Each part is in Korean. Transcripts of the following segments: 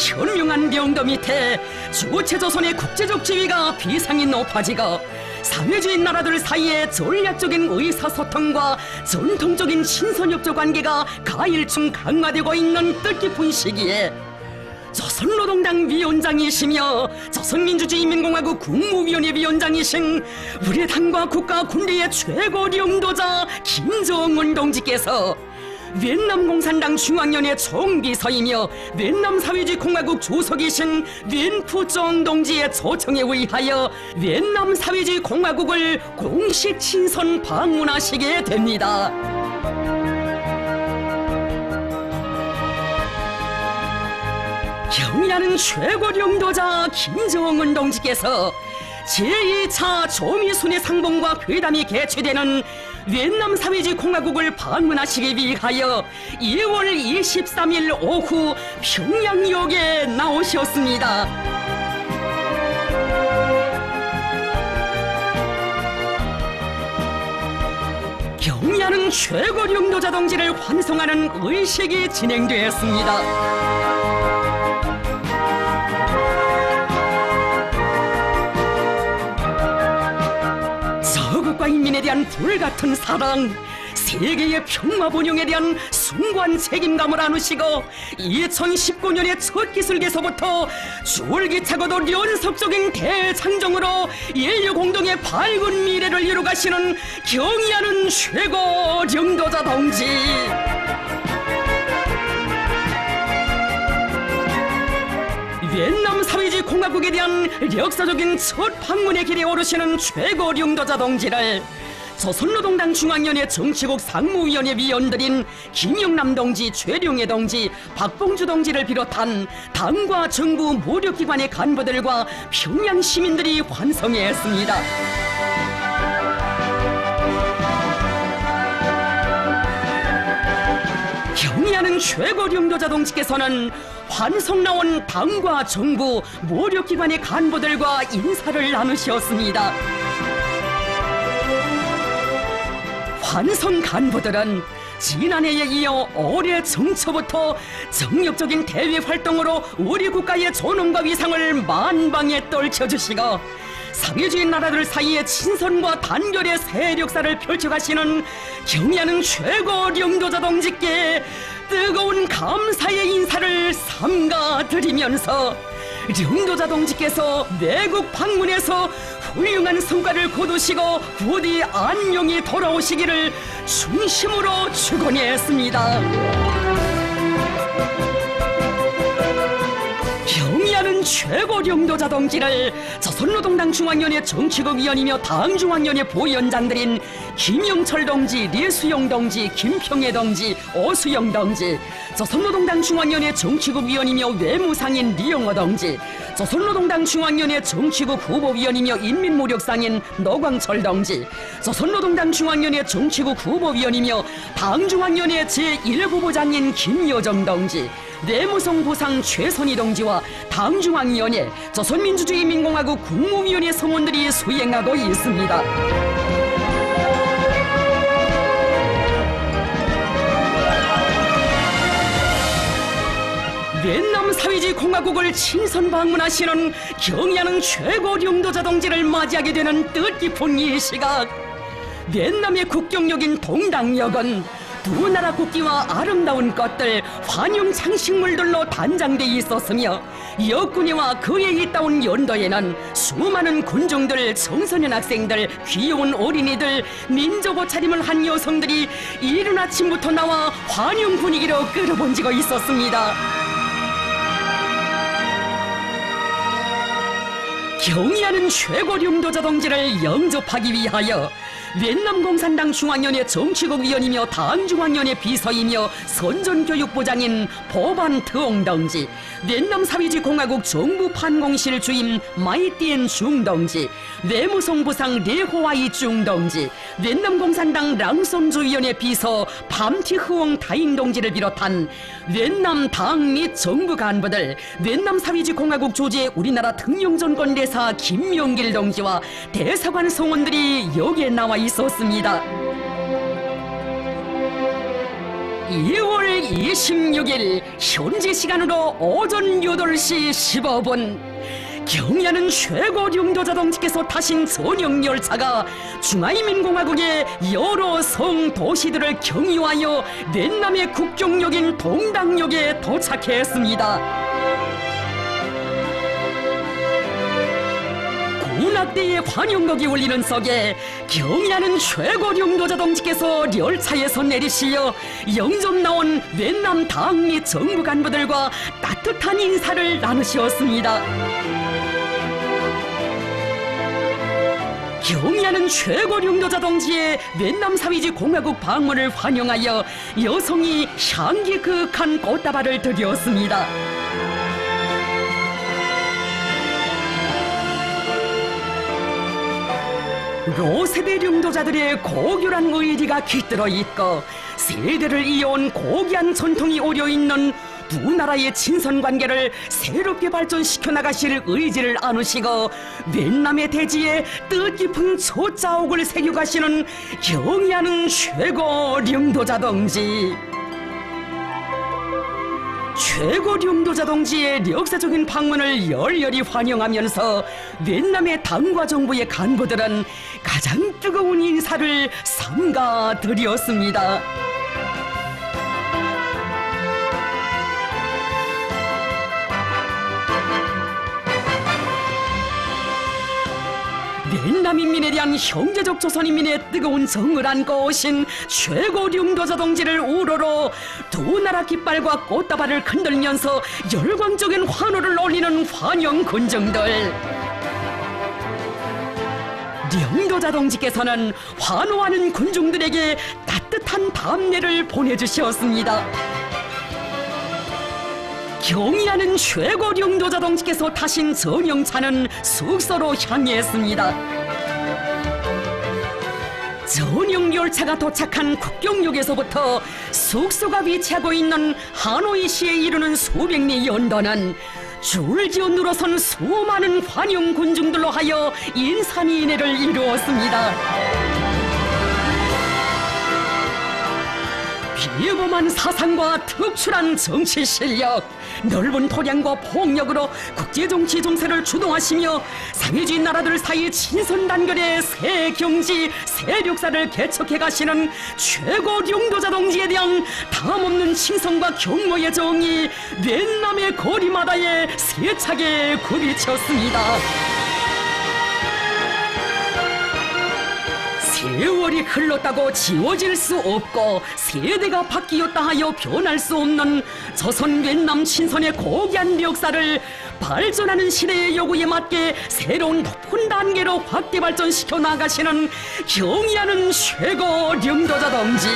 현명한 명도 밑에 주체조선의 국제적 지위가 비상이 높아지고 사회주의 나라들 사이에 전략적인 의사소통과 전통적인 신선협조 관계가 가일층 강화되고 있는 뜻깊은 시기에 조선노동당 위원장이시며 조선민주주의인민공화국 국무위원회 위원장이신 우리 당과 국가 군대의 최고領導자 김정은 동지께서 베트남 공산당 중앙위원회 총비서이며 베트남 사회주의공화국 주석이신 웬푸정 동지의 초청에 의하여 베트남 사회주의공화국을 공식 친선 방문하시게 됩니다. 경의하는 최고領導자 김정은 동지께서 제2차 조미순회 상봉과 회담이 개최되는 베트남 사회주의공화국을 방문하시기 위하여 2월 23일 오후 평양역에 나오셨습니다. 경의하는 최고領導자 동지를 환송하는 의식이 진행되었습니다. 서국과 인민에 대한 불같은 사랑, 세계의 평화 번영에 대한 숭고한 책임감을 안으시고 2019년의 첫 기술개서부터 줄기차고도 연속적인 대장정으로 인류 공동의 밝은 미래를 이루가시는 경의하는 최고領導자 동지, 베트남 사회주의공화국에 대한 역사적인 첫 방문의 길에 오르시는 최고領導자 동지를 조선노동당 중앙위원회 정치국 상무위원회 위원들인 김영남 동지, 최룡해 동지, 박봉주 동지를 비롯한 당과 정부 모든 기관의 간부들과 평양 시민들이 환송했습니다. 경의하는 최고領導자 동지께서는 환송 나온 당과 정부 모든 기관의 간부들과 인사를 나누셨습니다. 환송 간부들은 지난해에 이어 올해 정초부터 정력적인 대외 활동으로 우리 국가의 존엄과 위상을 만방에 떨쳐주시고 사회주의 나라들 사이에 친선과 단결의 세력사를 펼쳐가시는 경의하는 최고領導자 동지께 뜨거운 감사의 인사를 삼가드리면서領導자 동지께서 내국 방문에서 훌륭한 성과를 거두시고 부디 안녕히 돌아오시기를 중심으로 축원했습니다. 경의하는 최고領導자 동지를 조선노동당 중앙위원회 정치국 위원이며 당중앙위원회 부위원장들인 김영철 동지, 류수용 동지, 김평애 동지, 오수영 동지, 조선노동당 중앙위원회 정치국 위원이며 외무상인 리영호 동지, 조선노동당 중앙위원회 정치국 후보위원이며 인민무력상인 노광철 동지, 조선노동당 중앙위원회 정치국 후보위원이며 당중앙위원회 제1부부장인 김여정 동지, 내무성 부상 최선희 동지와 당중앙위원회 조선민주주의인민공화국 국무위원회 성원들이 수행하고 있습니다. 베트남 사회주의공화국을 친선 방문하시는 경의하는 최고領導자 동지를 맞이하게 되는 뜻깊은 이 시각, 베트남의 국경역인 동당역은 두 나라 국기와 아름다운 꽃들, 환영 장식물들로 단장돼 있었으며 역군이와 그에 있다온 연도에는 수많은 군중들, 청소년 학생들, 귀여운 어린이들, 민족 옷차림을 한 여성들이 이른 아침부터 나와 환영 분위기로 끌어번지고 있었습니다. 경의하는 최고領導자 동지를 영접하기 위하여 베트남 공산당 중앙위원회 정치국 위원이며 당중앙위원회 비서이며 선전교육부장인 보반 트옹 동지, 베트남 사회주의공화국 정부판공실 주임 마이띠엔 중 동지, 내무성 부상 레호아이 중 동지, 베트남 공산당 랑손주위원회 비서 밤티 흐옹 다잉 동지를 비롯한 베트남 당 및 정부 간부들, 베트남 사회주의공화국 주재 우리나라 특명전권 대사 김명길 동지와 대사관 성원들이 여기에 나와 있었습니다. 2월 26일 현지 시간으로 오전 8시 15분 경의하는 최고 령도자동지께서 타신 전용 열차가 중화인민공화국의 여러 성 도시들을 경유하여 넷남의 국경역인 동당역에 도착했습니다. 군악대의 환영곡이 울리는 속에 경의하는 최고 령도자동지께서 열차에서 내리시어 영접 나온 넷남 당 및 정부 간부들과 따뜻한 인사를 나누셨습니다. 경의하는 최고 령도자동지의 넷남 사회주의 공화국 방문을 환영하여 여성이 향기 그윽한 꽃다발을 드렸습니다. 로세대 령도자들의 고결한 의리가 깃들어 있고 세대를 이어온 고귀한 전통이 오려있는 두 나라의 친선관계를 새롭게 발전시켜 나가실 의지를 안으시고 넷남의 대지에 뜻깊은 초자옥을 새겨가시는 경의하는 최고 령도자동지. 최고 령도자동지의 역사적인 방문을 열렬히 환영하면서 넷남의 당과 정부의 간부들은 가장 뜨거운 인사를 삼가 드렸습니다. 넷남인민에 대한 형제적 조선인민의 뜨거운 정을 안고 오신 최고 령도자동지를 우러러 두 나라 깃발과 꽃다발을 흔들면서 열광적인 환호를 올리는 환영 군중들. 령도자동지께서는 환호하는 군중들에게 따뜻한 답례를 보내주셨습니다. 경의하는 최고 령도자동지께서 타신 전용차는 숙소로 향했습니다. 전용 열차가 도착한 국경역에서부터 숙소가 위치하고 있는 하노이시에 이르는 수백 리 연도는 줄지어 늘어선 수많은 환영 군중들로 하여 인산인해를 이루었습니다. 비범한 사상과 특출한 정치 실력, 넓은 토량과 폭력으로 국제정치 정세를 주도하시며 상해주의 나라들 사이 친선단결의 새 경지, 새 역사를 개척해 가시는 최고 령도자동지에 대한 담없는 칭송과 경모의 정이 넷남의 거리마다에 세차게 굽이쳤습니다. 세월이 흘렀다고 지워질 수 없고 세대가 바뀌었다 하여 변할 수 없는 조선 넷남 친선의 고귀한 역사를 발전하는 시대의 요구에 맞게 새로운 높은 단계로 확대 발전시켜 나가시는 경의하는 최고 령도자동지.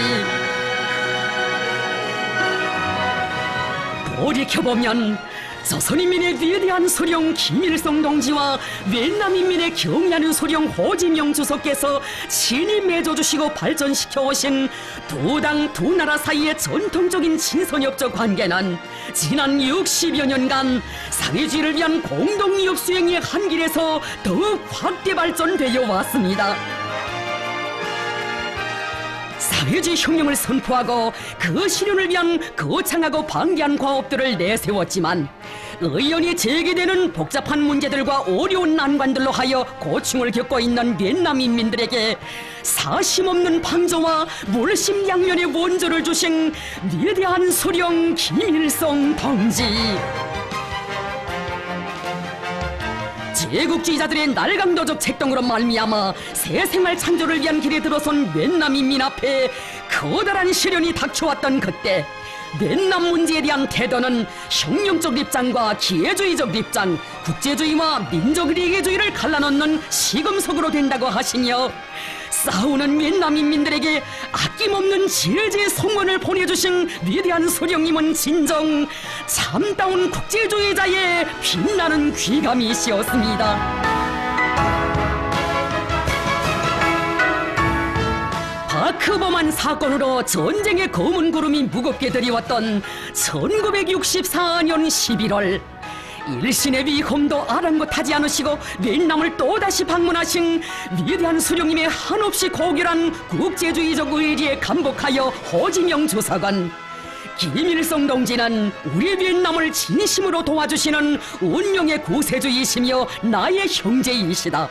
돌이켜보면 조선인민의 위대한 소령 김일성 동지와 넷남인민의 경의하는 소령 호지명 주석께서 친히 맺어주시고 발전시켜 오신 두 당 두 나라 사이의 전통적인 친선협조 관계는 지난 60여 년간 상해주의를 위한 공동이익 수행의 한 길에서 더욱 확대 발전되어 왔습니다. 상해주의 혁명을 선포하고 그 실현을 위한 거창하고 방대한 과업들을 내세웠지만 의연히 제기되는 복잡한 문제들과 어려운 난관들로 하여 고충을 겪고 있는 넷남 인민들에게 사심없는 방조와 물심양면의 원조를 주신 위대한 소령 김일성 동지. 제국주의자들의 날강도적 책동으로 말미암아 새 생활 창조를 위한 길에 들어선 넷남 인민 앞에 커다란 시련이 닥쳐왔던 그때 넷남 문제에 대한 태도는 혁명적 입장과 기회주의적 입장, 국제주의와 민족리계주의를 갈라놓는 시금석으로 된다고 하시며 싸우는 넷남 인민들에게 아낌없는 지혜의 성원을 보내주신 위대한 소령님은 진정 참다운 국제주의자의 빛나는 귀감이시었습니다. 바크범한 사건으로 전쟁의 검은 구름이 무겁게 들이왔던 1964년 11월 일신의 위험도 아랑곳하지 않으시고 넷남을 또다시 방문하신 위대한 수령님의 한없이 고결한 국제주의적 의지에 감복하여 호지명 주석은 김일성 동지는 우리 비엔남을 진심으로 도와주시는 운명의 구세주이시며 나의 형제이시다.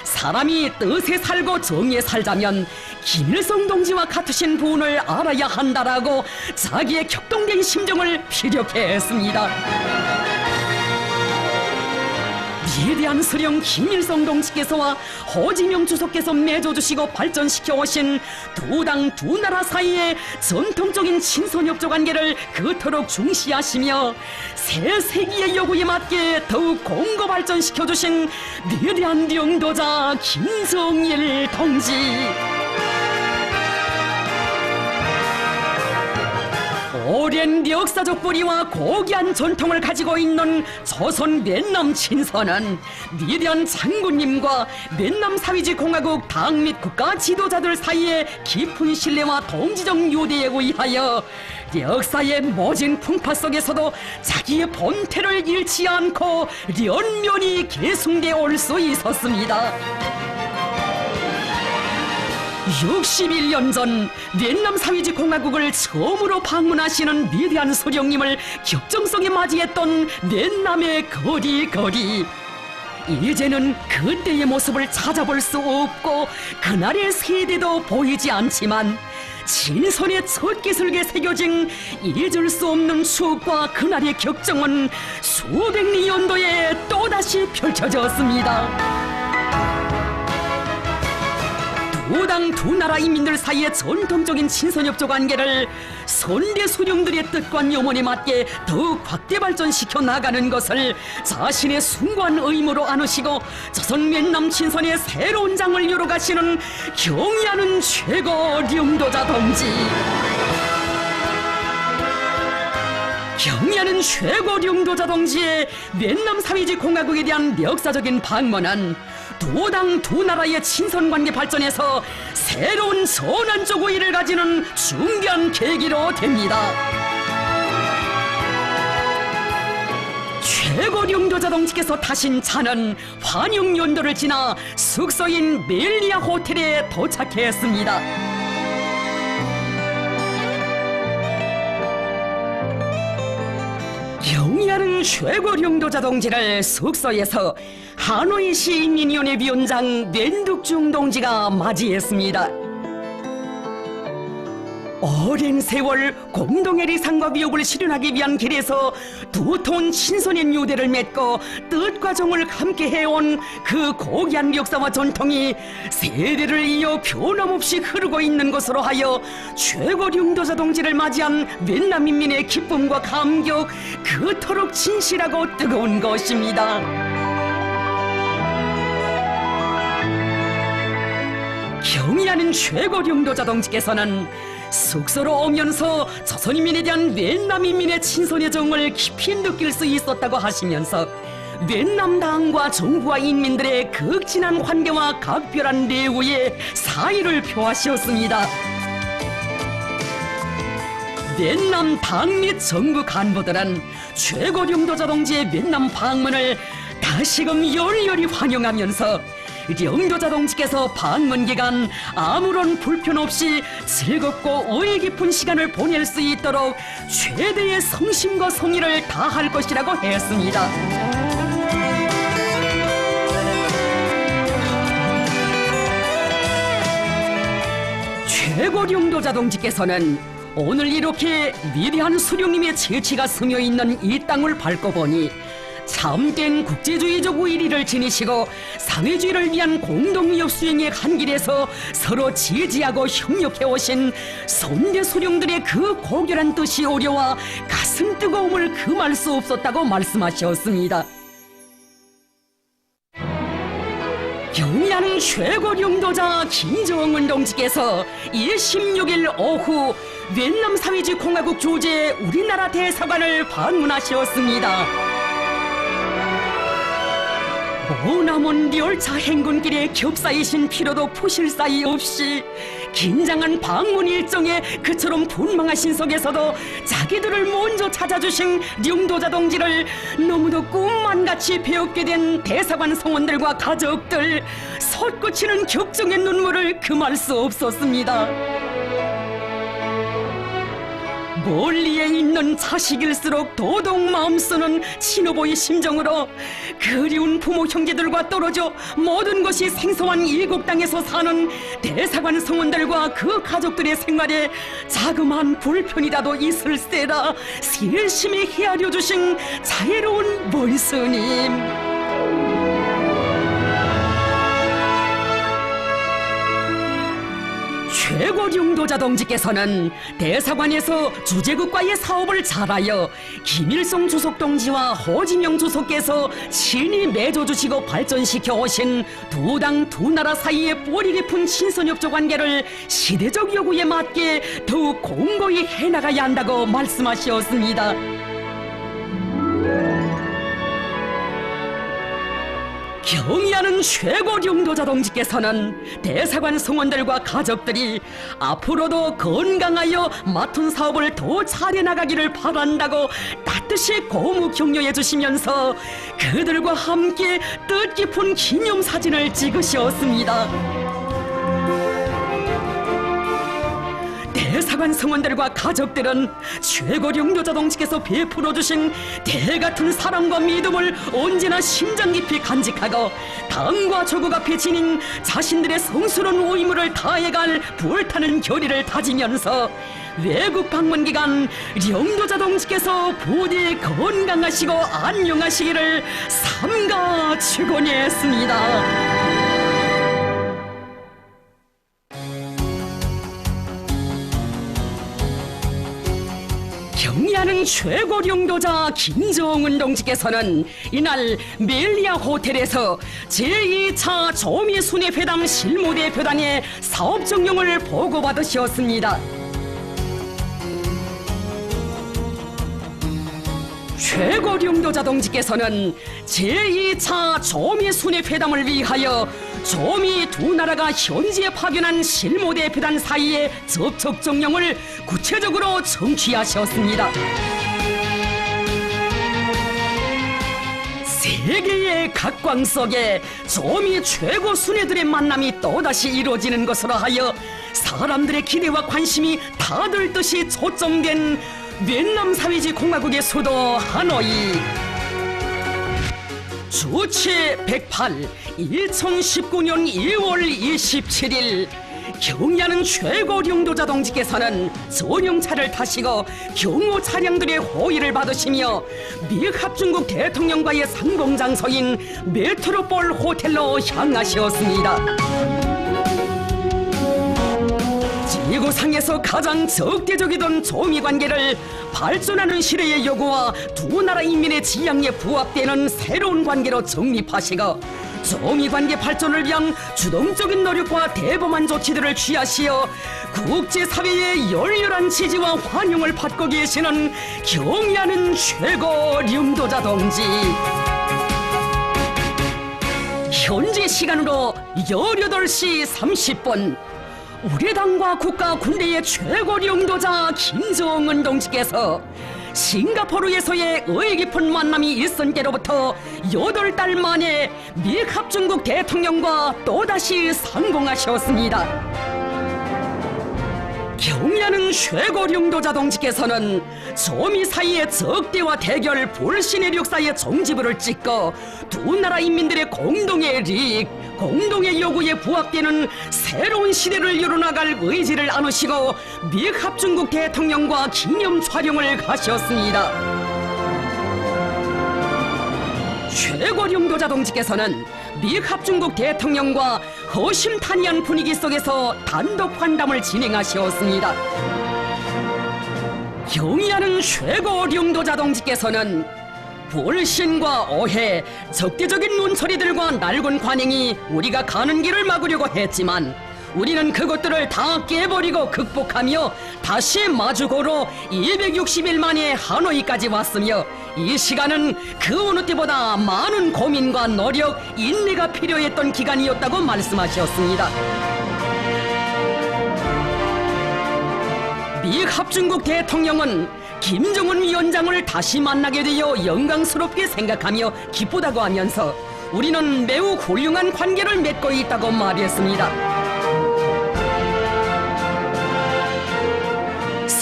사람이 뜻에 살고 정에 살자면 김일성 동지와 같으신 분을 알아야 한다라고 자기의 격동된 심정을 피력해 했습니다. 위대한 수령 김일성 동지께서와 호지명 주석께서 맺어주시고 발전시켜 오신 두 당 두 나라 사이의 전통적인 친선협조 관계를 그토록 중시하시며 새 세기의 요구에 맞게 더욱 공고 발전시켜 주신 위대한領導자 김정일 동지. 오랜 역사적 뿌리와 고귀한 전통을 가지고 있는 조선 맨남 친선은 위대한 장군님과 맨남 사회주의 공화국 당 및 국가 지도자들 사이에 깊은 신뢰와 동지적 유대에 의하여 역사의 모진 풍파 속에서도 자기의 본태를 잃지 않고 연면이 계승되어 올 수 있었습니다. 61년 전 맨남 사회주의 공화국을 처음으로 방문하시는 위대한 수령님을 격정성에 맞이했던 맨남의 거리. 이제는 그때의 모습을 찾아볼 수 없고 그날의 세대도 보이지 않지만 친선의 첫 기술에 새겨진 잊을 수 없는 추억과 그날의 격정은 수백 리 연도에 또다시 펼쳐졌습니다. 두 당 두 나라 인민들 사이의 전통적인 친선협조 관계를 선대 수령들의 뜻과 염원에 맞게 더욱 확대 발전시켜 나가는 것을 자신의 숭고한 의무로 안으시고 조선 맨남 친선의 새로운 장을 열어가시는 경의하는 최고領導자 동지. 경의하는 최고領導자 동지의 맨남 사회주의 공화국에 대한 역사적인 방문은 두 당 두 나라의 친선관계 발전에서 새로운 전환적 의의를 가지는 중대한 계기로 됩니다. 최고領導자 동지께서 타신 차는 환영 연도를 지나 숙소인 멜리아 호텔에 도착했습니다. 경의하는 최고領導자 동지를 숙소에서 하노이 시인민위원회 위원장 렌둑중 동지가 맞이했습니다. 오랜 세월 공동의 리상과 위협을 실현하기 위한 길에서 두터운 친선의 유대를 맺고 뜻과 정을 함께 해온 그 고귀한 역사와 전통이 세대를 이어 변함없이 흐르고 있는 것으로 하여 최고領導자 동지를 맞이한 맨남 인민의 기쁨과 감격 그토록 진실하고 뜨거운 것입니다. 경의하는 최고領導자 동지께서는 숙소로 오면서 조선인민에 대한 맨남인민의 친선의 정을 깊이 느낄 수 있었다고 하시면서 맨남 당과 정부와 인민들의 극진한 관계와 각별한 내우에 사의를 표하시었습니다. 맨남 당 및 정부 간부들은 최고領導자 동지의 맨남 방문을 다시금 열렬히 환영하면서領導자 동지께서 방문 기간 아무런 불편 없이 즐겁고 의의 깊은 시간을 보낼 수 있도록 최대의 성심과 성의를 다할 것이라고 했습니다. 최고領導자 동지께서는 오늘 이렇게 위대한 수령님의 재치가 스며 있는 이 땅을 밟고 보니 참된 국제주의적 의리를 지니시고 사회주의를 위한 공동위협 수행의 한 길에서 서로 지지하고 협력해 오신 선대 수령들의 그 고결한 뜻이 오려와 가슴 뜨거움을 금할 수 없었다고 말씀하셨습니다. 경의하는 최고領導자 김정은 동지께서 16일 오후 맨남 사회주의 공화국 주재 우리나라 대사관을 방문하셨습니다. 머나먼 열차 행군길에 겹싸이신 피로도 푸실 사이 없이 긴장한 방문 일정에 그처럼 분망하신 속에서도 자기들을 먼저 찾아주신領導자 동지를 너무도 꿈만같이 배웠게 된 대사관 성원들과 가족들 솟구치는 격정의 눈물을 금할 수 없었습니다. 멀리에 있는 자식일수록 더더욱 마음 쓰는 친오보의 심정으로 그리운 부모 형제들과 떨어져 모든 것이 생소한 이국 땅에서 사는 대사관 성원들과 그 가족들의 생활에 자그마한 불편이라도 있을세라 세심히 헤아려 주신 자애로운 몰스님. 최고령도자 동지께서는 대사관에서 주재국과의 사업을 잘하여 김일성 주석 동지와 호진영 주석께서 친히 맺어주시고 발전시켜 오신 두 당 두 나라 사이의 뿌리 깊은 친선협조 관계를 시대적 요구에 맞게 더욱 공고히 해나가야 한다고 말씀하셨습니다. 경의하는 최고령도자 동지께서는 대사관 성원들과 가족들이 앞으로도 건강하여 맡은 사업을 더 잘해나가기를 바란다고 따뜻이 고무 격려해 주시면서 그들과 함께 뜻깊은 기념사진을 찍으셨습니다. 대사관 성원들과 가족들은 최고령도자 동지께서 베풀어 주신 대같은 사랑과 믿음을 언제나 심장 깊이 간직하고 당과 조국 앞에 지닌 자신들의 성스러운 의무를 다해갈 불타는 결의를 다지면서 외국 방문 기간 령도자 동지께서 부디 건강하시고 안녕하시기를 삼가 축원했습니다. 경의하는 최고령도자 김정은 동지께서는 이날 멜리아 호텔에서 제2차 조미순회회담 실무대표단의 사업 정령을 보고받으셨습니다. 최고령도자 동지께서는 제2차 조미순회회담을 위하여 조미 두 나라가 현지에 파견한 실무대표단 사이의 접촉 정령을 구체적으로 청취하셨습니다. 세계의 각광 속에 조미 최고 순회들의 만남이 또다시 이루어지는 것으로 하여 사람들의 기대와 관심이 다들 듯이 초점된 베트남 사회주의 공화국의 수도 하노이. 주체 108 2019년 2월 27일 경의하는 최고령도자 동지께서는 전용차를 타시고 경호 차량들의 호의를 받으시며 미합중국 대통령과의 상봉장소인 메트로폴 호텔로 향하셨습니다. 지구상에서 가장 적대적이던 조미 관계를 발전하는 시대의 요구와 두 나라 인민의 지향에 부합되는 새로운 관계로 정립하시고 조미 관계 발전을 위한 주동적인 노력과 대범한 조치들을 취하시어 국제사회의 열렬한 지지와 환영을 받고 계시는 경의하는 최고령도자 동지. 현지 시간으로 18시 30분 우리 당과 국가 군대의 최고령도자 김정은 동지께서 싱가포르에서의 의의 깊은 만남이 있은 때로부터 8달 만에 미합중국 대통령과 또다시 상봉하셨습니다. 경의하는 최고령도자 동지께서는 조미 사이의 적대와 대결 불신의 역사의 종지부를 찍고 두 나라 인민들의 공동의利益, 공동의 요구에 부합되는 새로운 시대를 열어나갈 의지를 안으시고 미합중국 대통령과 기념 촬영을 가셨습니다. 최고령도자 동지께서는 미합중국 대통령과 허심탄회한 분위기 속에서 단독 환담을 진행하셨습니다. 경의하는 최고령도자 동지께서는 불신과 오해, 적대적인 눈초리들과 낡은 관행이 우리가 가는 길을 막으려고 했지만 우리는 그것들을 다 깨버리고 극복하며 다시 마주고로 260일 만에 하노이까지 왔으며 이 시간은 그 어느 때보다 많은 고민과 노력, 인내가 필요했던 기간이었다고 말씀하셨습니다. 미합중국 대통령은 김정은 위원장을 다시 만나게 되어 영광스럽게 생각하며 기쁘다고 하면서 우리는 매우 훌륭한 관계를 맺고 있다고 말했습니다.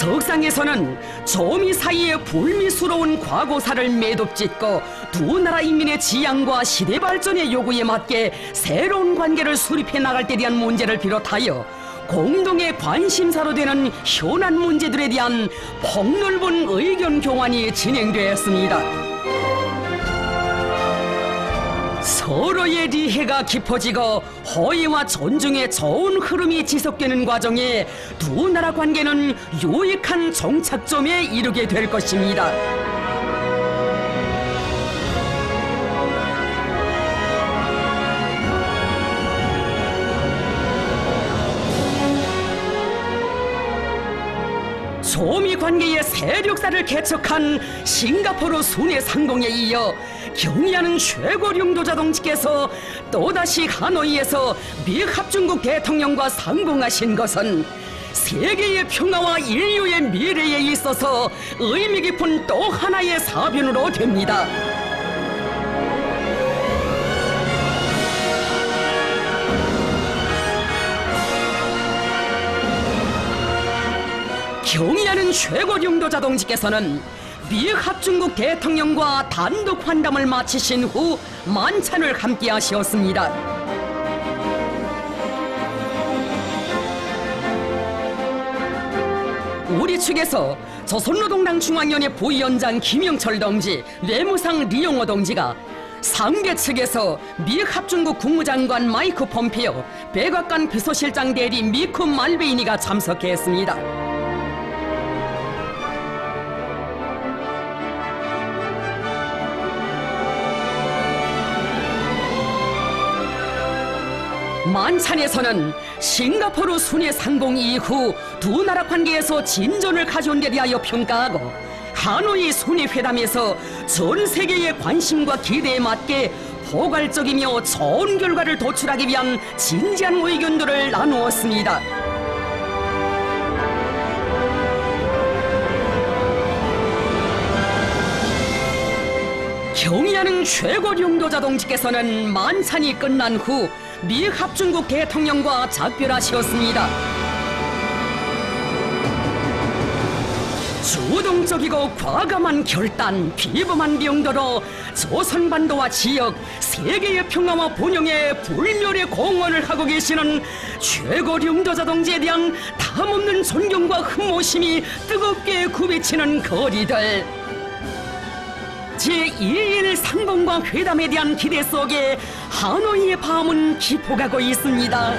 석상에서는 조미 사이에 불미스러운 과거사를 매듭짓고 두 나라 인민의 지향과 시대 발전의 요구에 맞게 새로운 관계를 수립해 나갈 때 대한 문제를 비롯하여 공동의 관심사로 되는 현안 문제들에 대한 폭넓은 의견 교환이 진행되었습니다. 서로의 리해가 깊어지고 호의와 존중의 좋은 흐름이 지속되는 과정에 두 나라 관계는 유익한 종착점에 이르게 될 것입니다. 조미 관계의 세력사를 개척한 싱가포르 순회 상봉에 이어 경의하는 최고령도 자동직께서 또다시 하노이에서 미합중국 대통령과 상봉하신 것은 세계의 평화와 인류의 미래에 있어서 의미 깊은 또 하나의 사변으로 됩니다. 경의하는 최고령도 자동직께서는 미합중국 대통령과 단독 환담을 마치신 후 만찬을 함께 하셨습니다. 우리 측에서 조선노동당 중앙위원회 부위원장 김영철 동지, 외무상 리용호 동지가, 상계 측에서 미합중국 국무장관 마이크 폼페오, 백악관 비서실장 대리 미크 말베이니가 참석했습니다. 만찬에서는 싱가포르 순회 상봉 이후 두 나라 관계에서 진전을 가져온 데 대하여 평가하고 하노이 순회 회담에서 전 세계의 관심과 기대에 맞게 포괄적이며 좋은 결과를 도출하기 위한 진지한 의견들을 나누었습니다. 경의하는 최고령도 자동직께서는 만찬이 끝난 후 미합중국 대통령과 작별하셨습니다. 주동적이고 과감한 결단, 비범한 병도로 조선반도와 지역, 세계의 평화와 번영에 불멸의 공헌을 하고 계시는 최고령도자 동지에 대한 탐없는 존경과 흠모심이 뜨겁게 굽이치는 거리들. 제2일 상봉과 회담에 대한 기대 속에 하노이의 밤은 깊어가고 있습니다.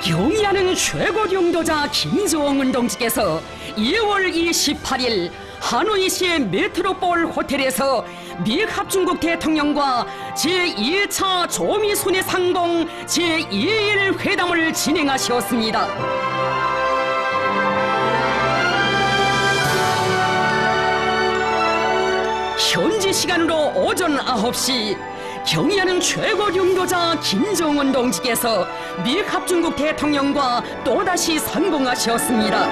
경의하는 최고령도자 김정은 동지께서 2월 28일 하노이시의 메트로폴 호텔에서 미합중국 대통령과 제2차 조미순회 상봉 제2일 회담을 진행하셨습니다. 현지 시간으로 오전 9시 경의하는 최고령도자 김정은 동지께서 미합중국 대통령과 또다시 상봉하셨습니다.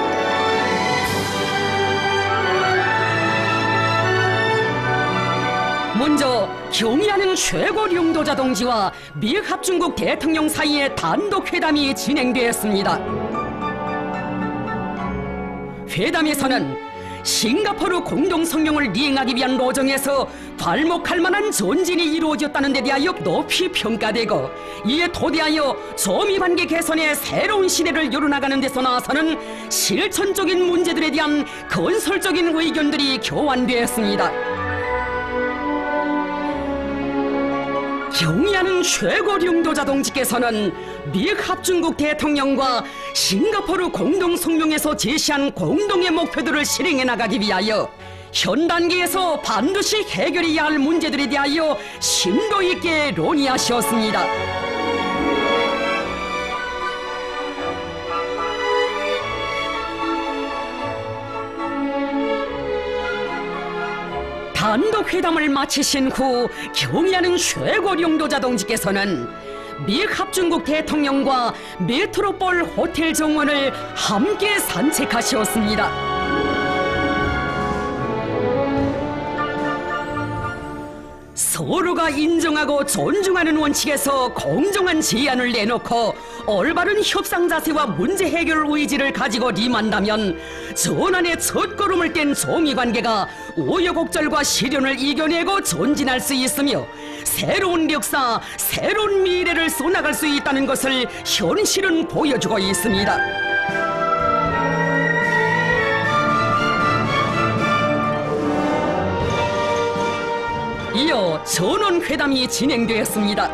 먼저 경의하는 최고령도자 동지와 미합중국 대통령 사이의 단독 회담이 진행되었습니다. 회담에서는 싱가포르 공동성명을 이행하기 위한 로정에서 발목할 만한 전진이 이루어졌다는 데 대하여 높이 평가되고, 이에 토대하여 조미관계 개선의 새로운 시대를 열어나가는 데서 나서는 실천적인 문제들에 대한 건설적인 의견들이 교환되었습니다. 경의하는 최고령도자 동지께서는 미합중국 대통령과 싱가포르 공동성명에서 제시한 공동의 목표들을 실행해 나가기 위하여 현 단계에서 반드시 해결해야 할 문제들에 대하여 심도 있게 논의하셨습니다. 단독 회담을 마치신 후 경의하는 최고령도자 동지께서는 미합중국 대통령과 메트로폴 호텔 정원을 함께 산책하셨습니다. 서로가 인정하고 존중하는 원칙에서 공정한 제안을 내놓고 올바른 협상 자세와 문제 해결 의지를 가지고 임한다면 전환의 첫걸음을 뗀 조미관계가 우여곡절과 시련을 이겨내고 전진할 수 있으며 새로운 역사, 새로운 미래를 써나갈 수 있다는 것을 현실은 보여주고 있습니다. 이어 전원회담이 진행되었습니다.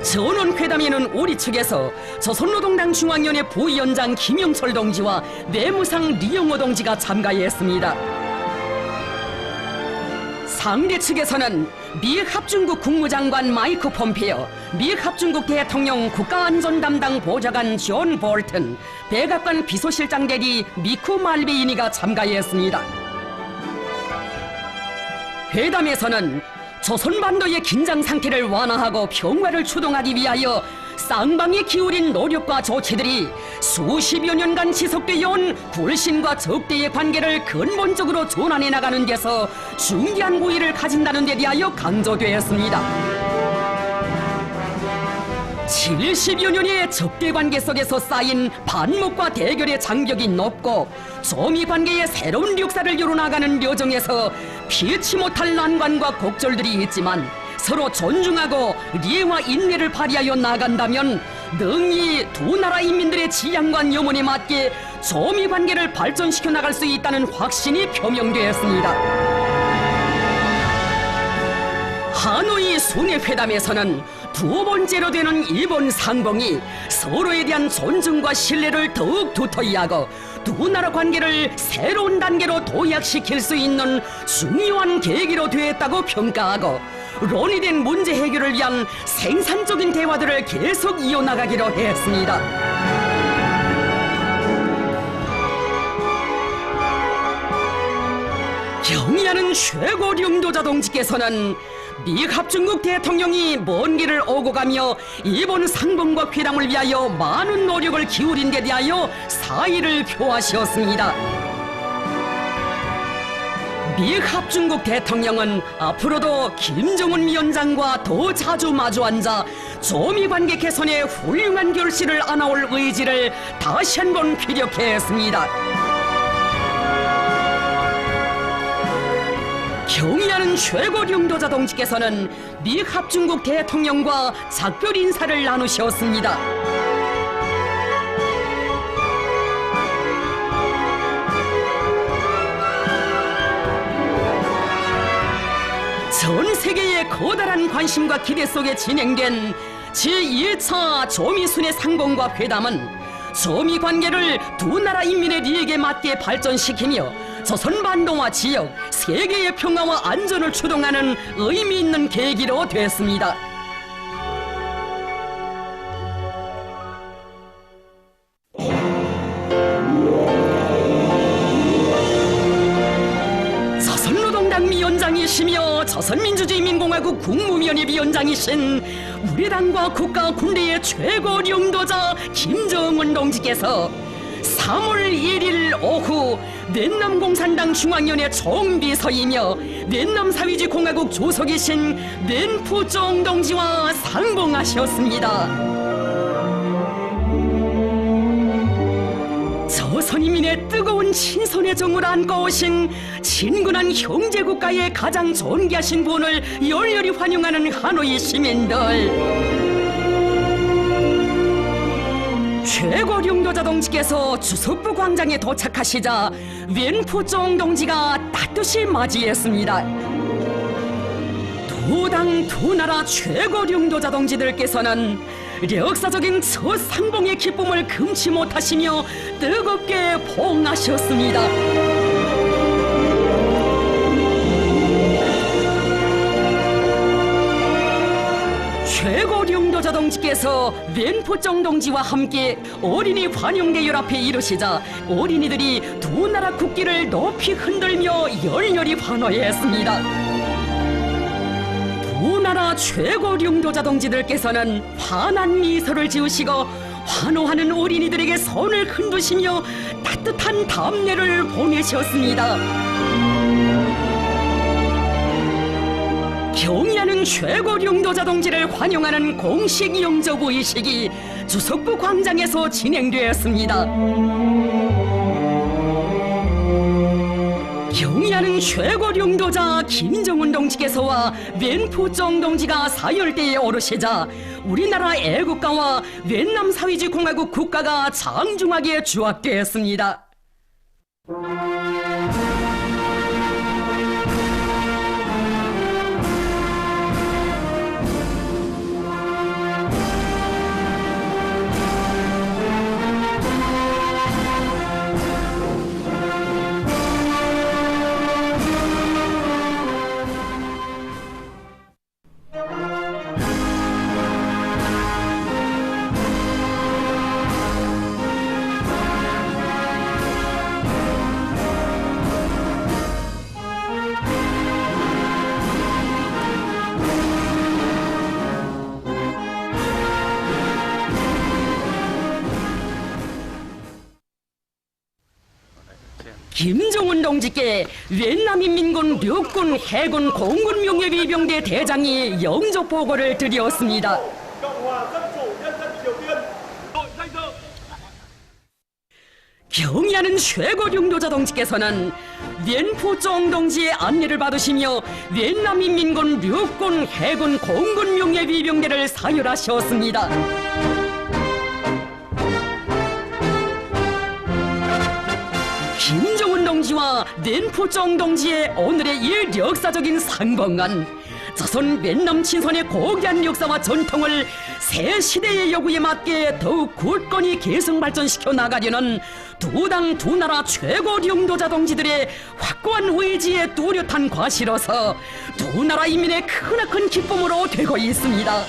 전원회담에는 우리 측에서 조선노동당 중앙위원회 부위원장 김영철 동지와 내무상 리영호 동지가 참가했습니다. 상대 측에서는 미 합중국 국무장관 마이크 폼페오, 미 합중국 대통령 국가안전담당 보좌관 존 볼튼, 백악관 비서실장 대리 미쿠 말베이니가 참가했습니다. 회담에서는 조선반도의 긴장 상태를 완화하고 평화를 추동하기 위하여 쌍방이 기울인 노력과 조치들이 수십여 년간 지속되어 온 불신과 적대의 관계를 근본적으로 전환해 나가는 데서 중대한 우위를 가진다는 데 대하여 강조되었습니다. 70여 년의 적대 관계 속에서 쌓인 반목과 대결의 장벽이 높고 조미 관계의 새로운 역사를 이뤄나가는 여정에서 피치 못할 난관과 곡절들이 있지만 서로 존중하고 리해와 인내를 발휘하여 나간다면 능히 두 나라 인민들의 지향과 염원에 맞게 조미 관계를 발전시켜 나갈 수 있다는 확신이 표명되었습니다. 하노이 순회회담에서는 두 번째로 되는 이번 상봉이 서로에 대한 존중과 신뢰를 더욱 두터이 하고 두 나라 관계를 새로운 단계로 도약시킬 수 있는 중요한 계기로 되었다고 평가하고 논의된 문제 해결을 위한 생산적인 대화들을 계속 이어나가기로 했습니다. 경의하는 최고領導者 동지께서는 미 합중국 대통령이 먼 길을 오고 가며 이번 상봉과 회담을 위하여 많은 노력을 기울인 데 대하여 사의를 표하셨습니다. 미 합중국 대통령은 앞으로도 김정은 위원장과 더 자주 마주 앉아 조미 관계 개선에 훌륭한 결실을 안아올 의지를 다시 한번 피력했습니다. 경의하는 최고領導者 동지께서는 미 합중국 대통령과 작별 인사를 나누셨습니다. 전 세계의 커다란 관심과 기대 속에 진행된 제2차 조미순회 상봉과 회담은 조미 관계를 두 나라 인민의利益에 맞게 발전시키며 조선반도와 지역, 세계의 평화와 안전을 추동하는 의미 있는 계기로 됐습니다. 조선노동당 위원장이시며 조선민주주의인민공화국 국무위원회 위원장이신 우리 당과 국가 군대의 최고領導者 김정은 동지께서 3월 1일 오후 넋남공산당 중앙위원회 총비서이며 넋남사회주의공화국 주석이신 넋푸종 동지와 상봉하셨습니다. 조선인민의 뜨거운 친선의 정을 안고 오신 친근한 형제국가의 가장 존귀하신 분을 열렬히 환영하는 하노이 시민들, 최고領導者 동지께서 주석부 광장에 도착하시자 웬푸종 동지가 따뜻이 맞이했습니다. 두 당 두 나라 최고領導者 동지들께서는 역사적인 첫 상봉의 기쁨을 금치 못하시며 뜨겁게 포옹하셨습니다. 최고領導者 동지께서 웬푸종 동지와 함께 어린이 환영대열 앞에 이르시자 어린이들이 두 나라 국기를 높이 흔들며 열렬히 환호했습니다. 두 나라 최고領導者 동지들께서는 환한 미소를 지으시고 환호하는 어린이들에게 손을 흔드시며 따뜻한 담례를 보내셨습니다. 최고 령도자 동지를 환영하는 공식 영접 의식이 주석부 광장에서 진행되었습니다. 경의하는 최고 령도자 김정은 동지께서와 웬푸정 동지가 사열대에 오르시자 우리나라 애국가와 웬남 사회주의 공화국 국가가 장중하게 주악되었습니다. 김정은 동지께 웬남인민군 륙군 해군 공군 명예위병대 대장이 영접 보고를 드렸습니다. 경의하는 최고 령도자 동지께서는 웬푸정 동지의 안내를 받으시며 웬남인민군 륙군 해군 공군 명예위병대를 사열하셨습니다. 김정은 동지와 웬푸정 동지의 오늘의 이 역사적인 상봉은 조선 웬남 친선의 고귀한 역사와 전통을 새 시대의 요구에 맞게 더욱 굳건히 개성 발전시켜 나가려는 두 당 두 나라 최고 령도자 동지들의 확고한 의지에 뚜렷한 과시로서 두 나라 인민의 크나큰 기쁨으로 되고 있습니다.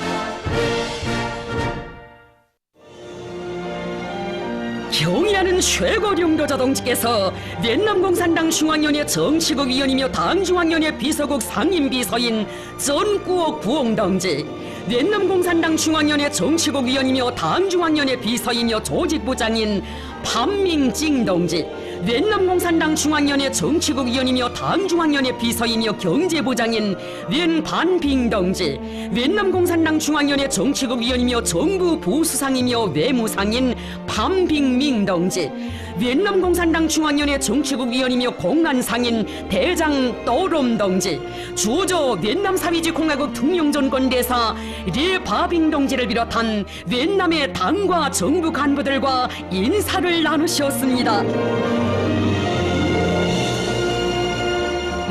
경의하는 최고 령도자 동지께서 웬남공산당 중앙위원회 정치국 위원이며 당중앙위원회 비서국 상임비서인 전구옥 부옹 동지, 웬남공산당 중앙위원회 정치국 위원이며 당중앙위원회 비서이며 조직부장인 판밍찡 동지, 웬남공산당 중앙위원회 정치국 위원이며 당중앙위원회 비서이며 경제부장인 웬반빙 동지, 웬남공산당 중앙위원회 정치국 위원이며 정부 부수상이며 외무상인 판빙밍 동지, 웬남공산당 중앙위원회 정치국 위원이며 공안상인 대장 또롬 동지, 주조 웬남사회주의 공화국 특명전권대사 르바빙 동지를 비롯한 웬남의 당과 정부 간부들과 인사를 나누셨습니다.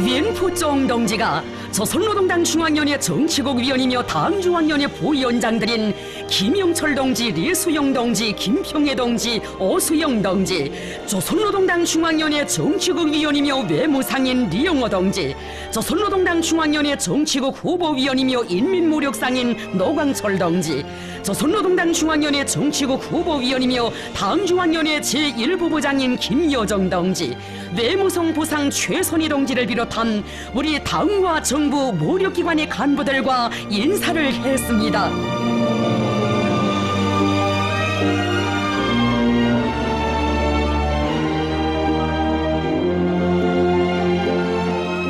웬푸정 동지가 조선노동당 중앙위원회 정치국 위원이며 당중앙위원회 부위원장들인 김영철 동지, 류수영 동지, 김평애 동지, 오수영 동지, 조선노동당 중앙위원회 정치국 위원이며 외무상인 리영호 동지, 조선노동당 중앙위원회 정치국 후보위원이며 인민무력상인 노광철 동지, 조선노동당 중앙위원회 정치국 후보위원이며 당중앙위원회 제1부부장인 김여정 동지, 외무성 부상 최선희 동지를 비롯한 우리 당과 정부 무력기관의 간부들과 인사를 했습니다.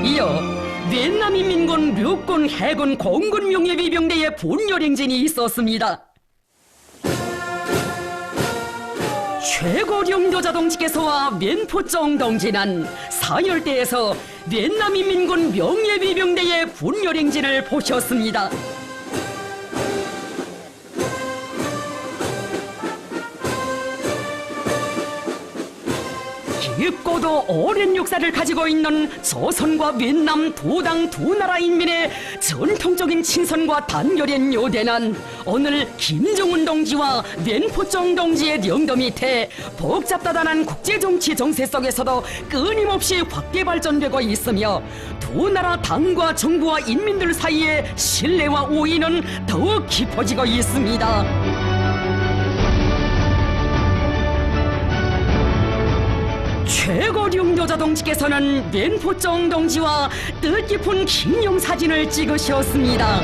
이어 웬남인민군 륙군 해군 공군 명예위병대의 분열행진이 있었습니다. 최고 령도자 동지께서와 웬푸정 동지는 사열대에서 웬남인민군 명예위병대의 분열행진을 보셨습니다. 깊고도 오랜 역사를 가지고 있는 조선과 웬남 두 당 두 나라 인민의 전통적인 친선과 단결된 요대는 오늘 김정은 동지와 웬푸정 동지의 영도 밑에 복잡다단한 국제정치 정세 속에서도 끊임없이 확대 발전되고 있으며 두 나라 당과 정부와 인민들 사이의 신뢰와 우애는 더욱 깊어지고 있습니다. 최고 령도자 동지께서는 웬푸정 동지와 뜻깊은 기념사진을 찍으셨습니다.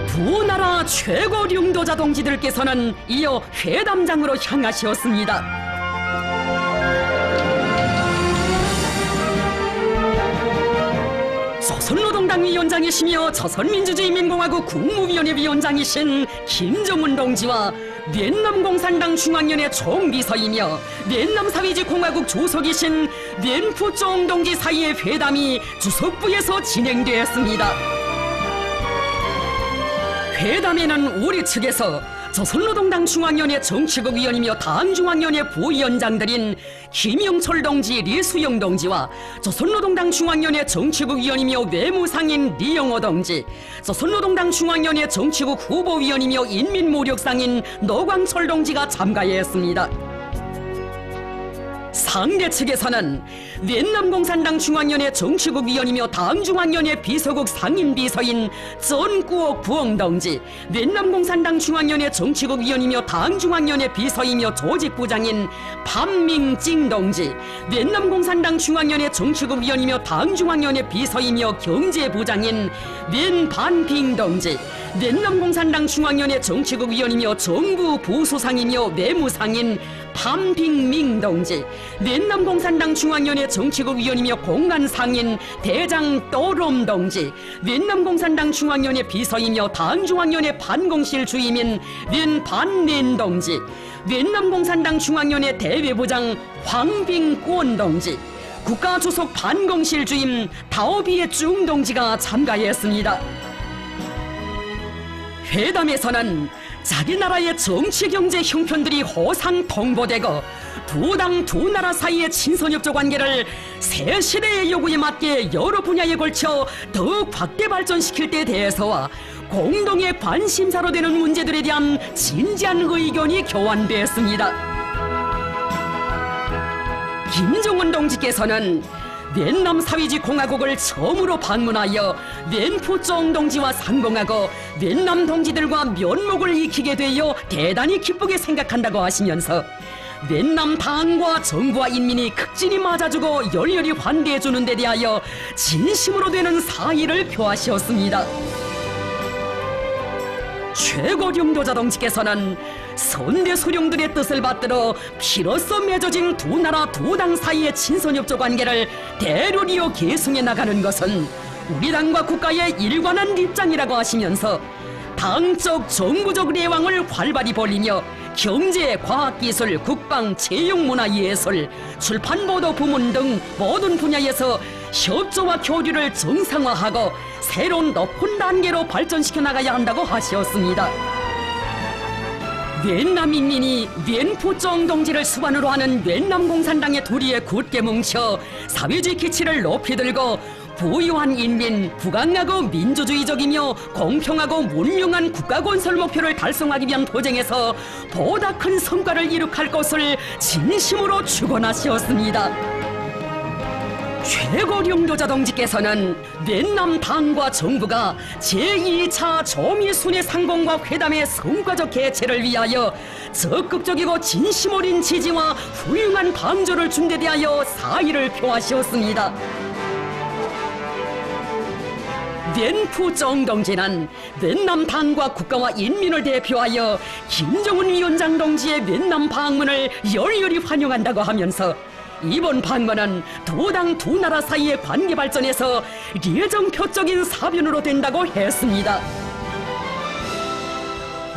두 나라 최고 령도자 동지들께서는 이어 회담장으로 향하셨습니다. 조선노동당 위원장이시며 조선민주주의인민공화국 국무위원회 위원장이신 김정은 동지와 vien남 공산당 중앙위원회 총비서이며 vien남 사회주의공화국 주석이신 웬푸쫑 동지 사이의 회담이 주석부에서 진행되었습니다. 회담에는 우리 측에서 조선노동당 중앙위원회 정치국 위원이며 당중앙위원회 부위원장들인 김영철 동지, 리수영 동지와 조선노동당 중앙위원회 정치국 위원이며 외무상인 리영호 동지, 조선노동당 중앙위원회 정치국 후보위원이며 인민무력상인 노광철 동지가 참가했습니다. 상대 측에서는 vien남 공산당 중앙위원회 정치국 위원이며 당중앙위원회 비서국 상임비서인 전꾸옥 부엉 동지, vien남 공산당 중앙위원회 정치국 위원이며 당중앙위원회 비서이며 조직부장인 판밍찡 동지, vien남 공산당 중앙위원회 정치국 위원이며 당중앙위원회 비서이며 경제부장인 웬반핑 동지, vien남 공산당 중앙위원회 정치국 위원이며 정부 부수상이며 외무상인 판핑밍 동지, vien남 공산당 중앙위원회 정치국 위원이며 공안상인 대장 또롬 동지, vien남 공산당 중앙위원회 비서이며 당중앙위원회 반공실 주임인 웬반넨 동지, vien남 공산당 중앙위원회 대외부장 황빙권 동지, 국가주석 반공실 주임 다오비에 중 동지가 참가했습니다. 회담에서는 자기 나라의 정치 경제 형편들이 호상통보되고 두 당 두 나라 사이의 친선협조 관계를 새 시대의 요구에 맞게 여러 분야에 걸쳐 더욱 확대 발전시킬 때에 대해서와 공동의 관심사로 되는 문제들에 대한 진지한 의견이 교환되었습니다. 김정은 동지께서는 vien남 사회주의공화국을 처음으로 방문하여 웬푸쫑 동지와 상봉하고 vien남 동지들과 면목을 익히게 되어 대단히 기쁘게 생각한다고 하시면서 vien남 당과 정부와 인민이 극진히 맞아주고 열렬히 환대해주는 데 대하여 진심으로 되는 사의를 표하시었습니다. 최고령도자 동지께서는 선대 소령들의 뜻을 받들어 피로써 맺어진 두 나라 두 당 사이의 친선협조 관계를 대로리어 계승해 나가는 것은 우리 당과 국가의 일관한 입장이라고 하시면서 당적 정부적 내왕을 활발히 벌리며 경제, 과학기술, 국방, 채용문화예술, 출판보도 부문 등 모든 분야에서 협조와 교류를 정상화하고 새로운 높은 단계로 발전시켜 나가야 한다고 하셨습니다. vien남 인민이 웬푸쫑 동지를 수반으로 하는 vien남 공산당의 도리에 굳게 뭉쳐 사회주의 기치를 높이 들고 부유한 인민, 부강하고 민주주의적이며 공평하고 문명한 국가 건설 목표를 달성하기 위한 도쟁에서 보다 큰 성과를 이룩할 것을 진심으로 축원하셨습니다. 최고령도자 동지께서는 vien남 당과 정부가 제2차 조미순회 상봉과 회담의 성과적 개최를 위하여 적극적이고 진심 어린 지지와 훌륭한 방조를 준 데 대하여 사의를 표하셨습니다. 웬푸쫑 동지는 vien남 당과 국가와 인민을 대표하여 김정은 위원장 동지의 vien남 방문을 열렬히 환영한다고 하면서 이번 방문은 두 당 두 나라 사이의 관계 발전에서 예정표적인 사변으로 된다고 했습니다.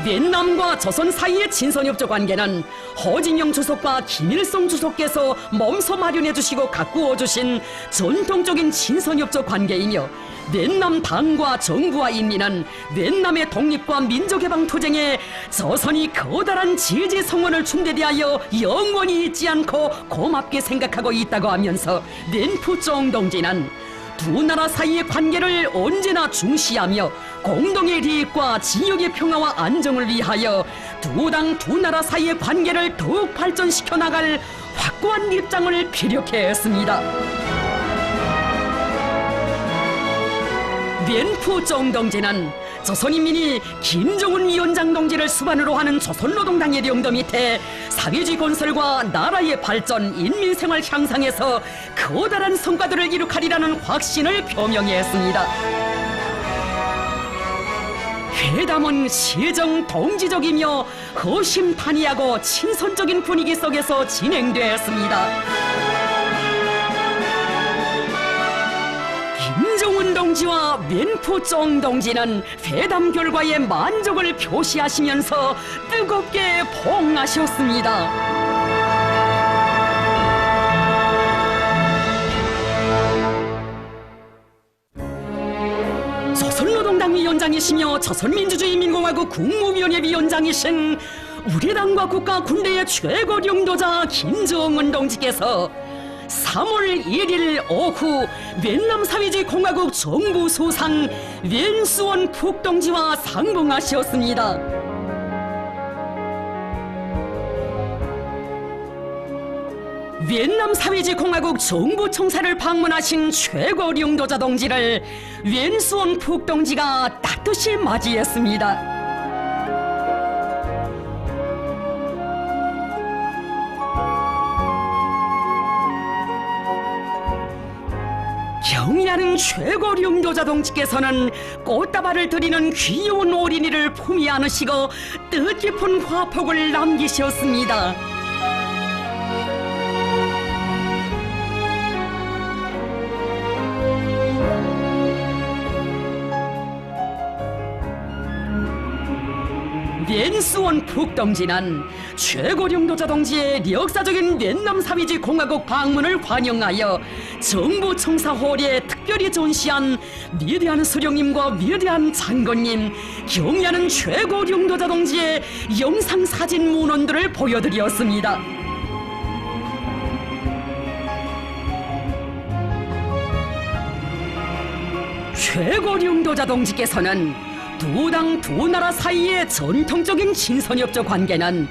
vien남과 조선 사이의 친선협조 관계는 허진영 주석과 김일성 주석께서 몸소 마련해 주시고 가꾸어 주신 전통적인 친선협조 관계이며 vien남 당과 정부와 인민은 vien남의 독립과 민족해방 투쟁에 조선이 커다란 지지 성원을 준 데 대하여 영원히 잊지 않고 고맙게 생각하고 있다고 하면서 웬푸쫑 동지는 두 나라 사이의 관계를 언제나 중시하며 공동의利益과 지역의 평화와 안정을 위하여 두 당 두 나라 사이의 관계를 더욱 발전시켜 나갈 확고한 입장을 피력해 했습니다. 웬푸쫑 동지는 조선인민이 김정은 위원장 동지를 수반으로 하는 조선노동당의領導 밑에 사회주의 건설과 나라의 발전, 인민생활 향상에서 커다란 성과들을 이룩하리라는 확신을 표명했습니다. 회담은 시정 동지적이며 허심탄회하고 친선적인 분위기 속에서 진행되었습니다. 김정은 동지 동지와 웬포정 동지는 회담 결과에 만족을 표시하시면서 뜨겁게 봉하셨습니다. 조선노동당 위원장이시며 조선민주주의민공화국 국무위원회 위원장이신 우리 당과 국가 군대의 최고領導자 김정은 동지께서 3월 1일 오후 웬남 사회주의 공화국 정부 수상 웬수원 푹 동지와 상봉하셨습니다. 웬남 사회주의 공화국 정부 청사를 방문하신 최고領導자 동지를 웬수원 푹 동지가 따뜻이 맞이했습니다. 경의하는 최고領導자 동지께서는 꽃다발을 드리는 귀여운 어린이를 품에 안으시고 뜻깊은 화폭을 남기셨습니다. 웬수원 푹 동지는 최고領導자 동지의 역사적인 웬남 사회주의 공화국 방문을 환영하여 정부 청사홀에 특별히 전시한 위대한 수령님과 위대한 장군님, 경의하는 최고領導자 동지의 영상 사진 문헌들을 보여드렸습니다. 최고領導자 동지께서는 두 당 두 나라 사이의 전통적인 친선협조 관계는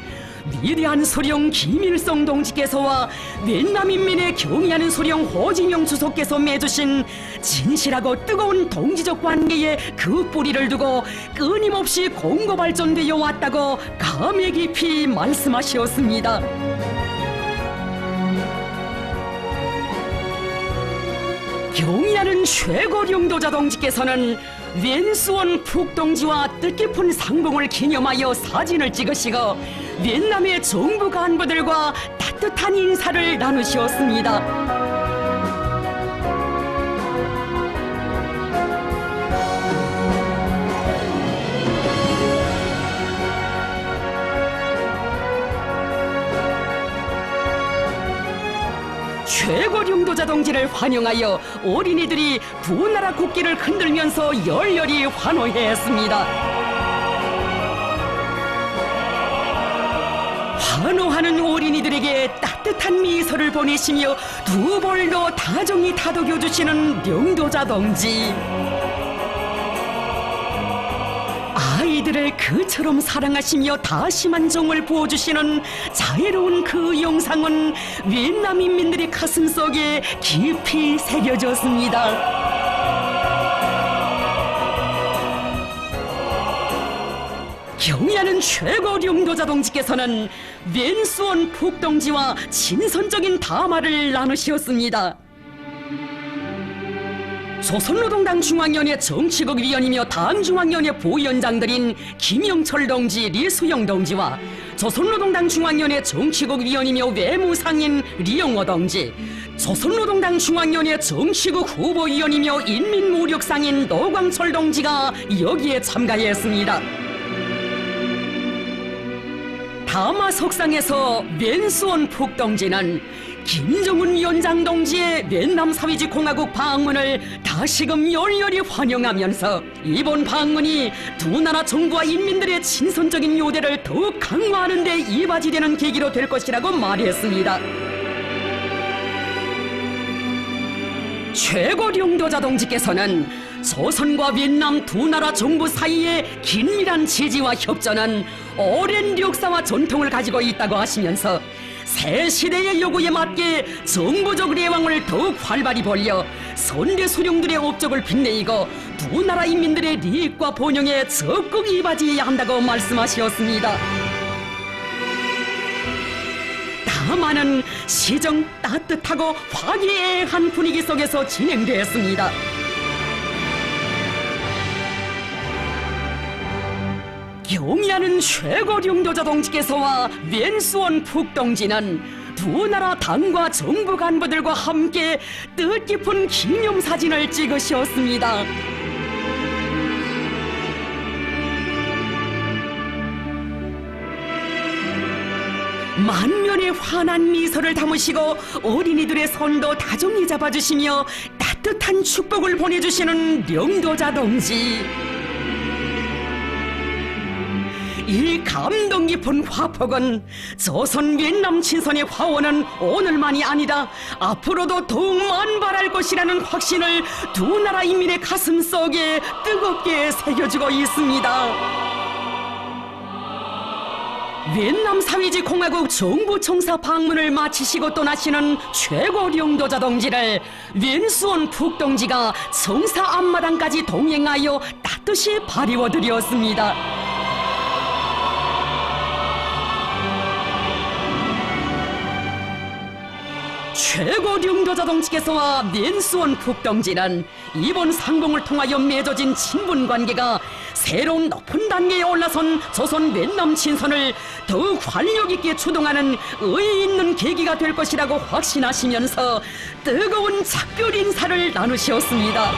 위대한 소령 김일성 동지께서와 웬남인민의 경의하는 소령 호진영 주석께서 맺으신 진실하고 뜨거운 동지적 관계에 그 뿌리를 두고 끊임없이 공고 발전되어 왔다고 감회 깊이 말씀하셨습니다. 경의하는 최고領導자 동지께서는 웬수원 푹 동지와 뜻깊은 상봉을 기념하여 사진을 찍으시고 웬남의 정부 간부들과 따뜻한 인사를 나누셨습니다. 최고領導자 동지를 환영하여 어린이들이 두 나라 국기를 흔들면서 열렬히 환호했습니다. 환호하는 어린이들에게 따뜻한 미소를 보내시며 두 벌로 다정히 다독여주시는領導자 동지. 아이들을 그처럼 사랑하시며 다심한 정을 부어주시는 자애로운 그 영상은 웬남 인민들의 가슴속에 깊이 새겨졌습니다. 경의하는 최고領導자 동지께서는 웬수원 푹 동지와 친선적인 담화를 나누셨습니다. 조선노동당 중앙위원회 정치국 위원이며 당중앙위원회 부위원장들인 김영철 동지, 리수영 동지와 조선노동당 중앙위원회 정치국 위원이며 외무상인 리영호 동지, 조선노동당 중앙위원회 정치국 후보위원이며 인민무력상인 노광철 동지가 여기에 참가했습니다. 담화 석상에서 웬수원 푹 동지는 김정은 위원장 동지의 웬남 사회주의 공화국 방문을 다시금 열렬히 환영하면서 이번 방문이 두 나라 정부와 인민들의 친선적인 요대를 더욱 강화하는 데 이바지되는 계기로 될 것이라고 말했습니다. 최고領導자 동지께서는 조선과 웬남 두 나라 정부 사이의 긴밀한 지지와 협조는 오랜 역사와 전통을 가지고 있다고 하시면서 새 시대의 요구에 맞게 정부적 내왕을 더욱 활발히 벌려 선대 수령들의 업적을 빛내이고 두 나라 인민들의利益과 번영에 적극 이바지해야 한다고 말씀하셨습니다. 담화는 시정 따뜻하고 화기애애한 분위기 속에서 진행되었습니다. 경의하는 최고領導자 동지께서와 웬수원 푹 동지는 두 나라 당과 정부 간부들과 함께 뜻깊은 기념사진을 찍으셨습니다. 만면의 환한 미소를 담으시고 어린이들의 손도 다정히 잡아주시며 따뜻한 축복을 보내주시는 령도자 동지. 이 감동 깊은 화폭은 조선越南 친선의 화원은 오늘만이 아니라 앞으로도 더욱 만발할 것이라는 확신을 두 나라 인민의 가슴 속에 뜨겁게 새겨주고 있습니다.越南 사회주의 공화국 정부 청사 방문을 마치시고 떠나시는 최고 령도자 동지를 웬수원 푹 동지가 청사 앞마당까지 동행하여 따뜻이 바리워드렸습니다. 최고 령도자 동지께서와 낸수원 푹 동지는 이번 상봉을 통하여 맺어진 친분 관계가 새로운 높은 단계에 올라선 조선越南 친선을 더욱 활력 있게 추동하는 의의 있는 계기가 될 것이라고 확신하시면서 뜨거운 작별 인사를 나누셨습니다.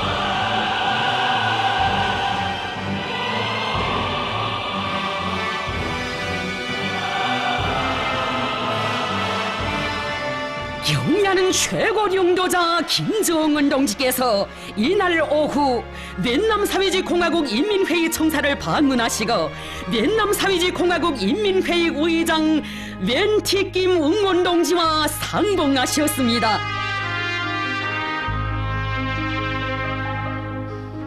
경의하는 최고 령도자 김정은 동지께서 이날 오후越南 사회주의 공화국 인민회의 청사를 방문하시고越南 사회주의 공화국 인민회의 의장 웬티김 웅원 동지와 상봉하셨습니다.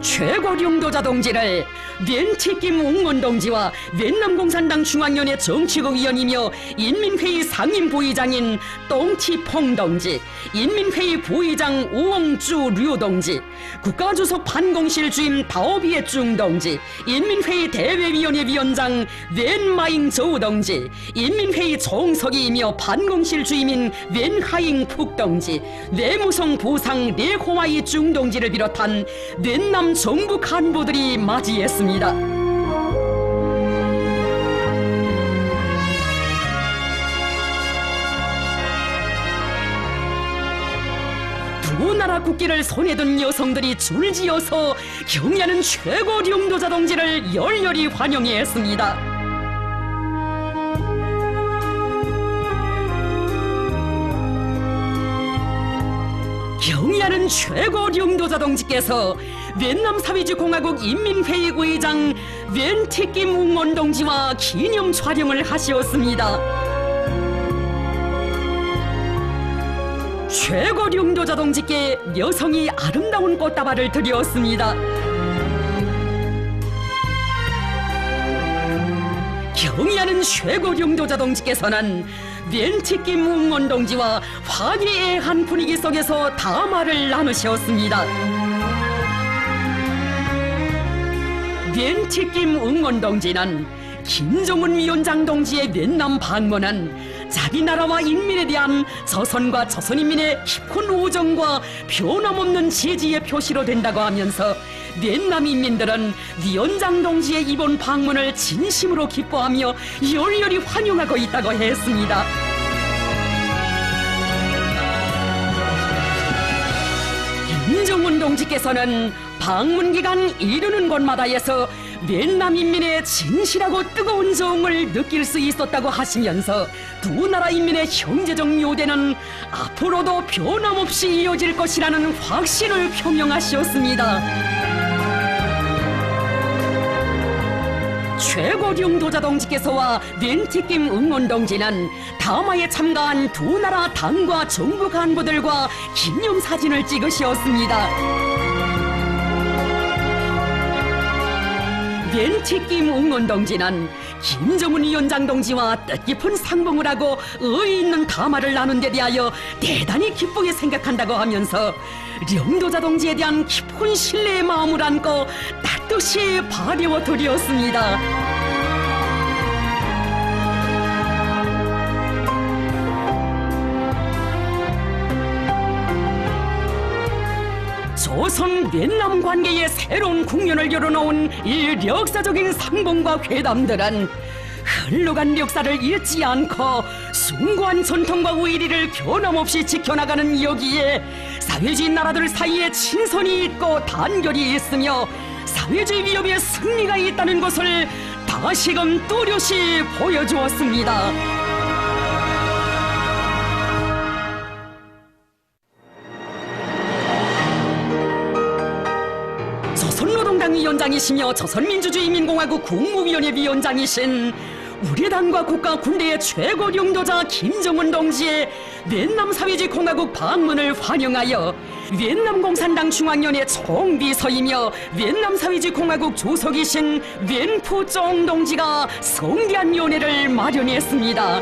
최고 령도자 동지를 웬티김 웅원 동지와越南 공산당 중앙위원회 정치국 위원이며 인민회의 상임 부의장인 똥티퐁 동지, 인민회의 부의장 우엉주 류 동지, 국가주석 반공실 주임 다오비에 중 동지, 인민회의 대외위원회 위원장 웬마잉 저우 동지, 인민회의 총서기이며 반공실 주임인 웬하잉 푹 동지, 내무성 부상 레호와이 중 동지를 비롯한越南 정부 간부들이 맞이했습니다. 두 나라 국기를 손에 든 여성들이 줄지어서 경의하는 최고 령도자 동지를 열렬히 환영했습니다. 경의하는 최고 령도자 동지께서越南 사회주의 공화국 인민회의 의장 웬티김 웅원 동지와 기념 촬영을 하셨습니다. 최고 령도자 동지께 여성이 아름다운 꽃다발을 드렸습니다. 경의하는 최고 령도자 동지께서는 웬티김 웅원 동지와 화기애애한 분위기 속에서 담화를 나누셨습니다. 웬티김 웅원 동지는 김정은 위원장 동지의越南 방문은 자기 나라와 인민에 대한 조선과 조선인민의 깊은 우정과 변함없는 지지의 표시로 된다고 하면서越南 인민들은 위원장 동지의 이번 방문을 진심으로 기뻐하며 열렬히 환영하고 있다고 했습니다. 김정은 동지께서는 방문 기간 이르는 곳마다에서越南 인민의 진실하고 뜨거운 정을 느낄 수 있었다고 하시면서 두 나라 인민의 형제적 요대는 앞으로도 변함없이 이어질 것이라는 확신을 표명하셨습니다. 최고 령도자 동지께서와 웬티김 웅원 동지는 담화에 참가한 두 나라 당과 정부 간부들과 기념사진을 찍으셨습니다. 웬티김 웅원 동지는 김정은 위원장 동지와 뜻깊은 상봉을 하고 의의 있는 담화를 나눈 데 대하여 대단히 기쁘게 생각한다고 하면서 령도자 동지에 대한 깊은 신뢰의 마음을 안고 따뜻이 바래워 드렸습니다. 조선越南 관계의 새로운 국면을 열어놓은 이 역사적인 상봉과 회담들은 흘러간 역사를 잊지 않고 숭고한 전통과 의리를 변함없이 지켜나가는 여기에 사회주의 나라들 사이에 친선이 있고 단결이 있으며 사회주의 위협의 승리가 있다는 것을 다시금 뚜렷이 보여주었습니다. 조선노동당 위원장이시며 조선민주주의인민공화국 국무위원회 위원장이신 우리 당과 국가 군대의 최고領導자 김정은 동지의 베트남 사회주의 공화국 방문을 환영하여 베트남 공산당 중앙위원회 총비서이며 베트남 사회주의 공화국 주석이신 웬 푸 쫑 동지가 성대한 위원회를 마련했습니다.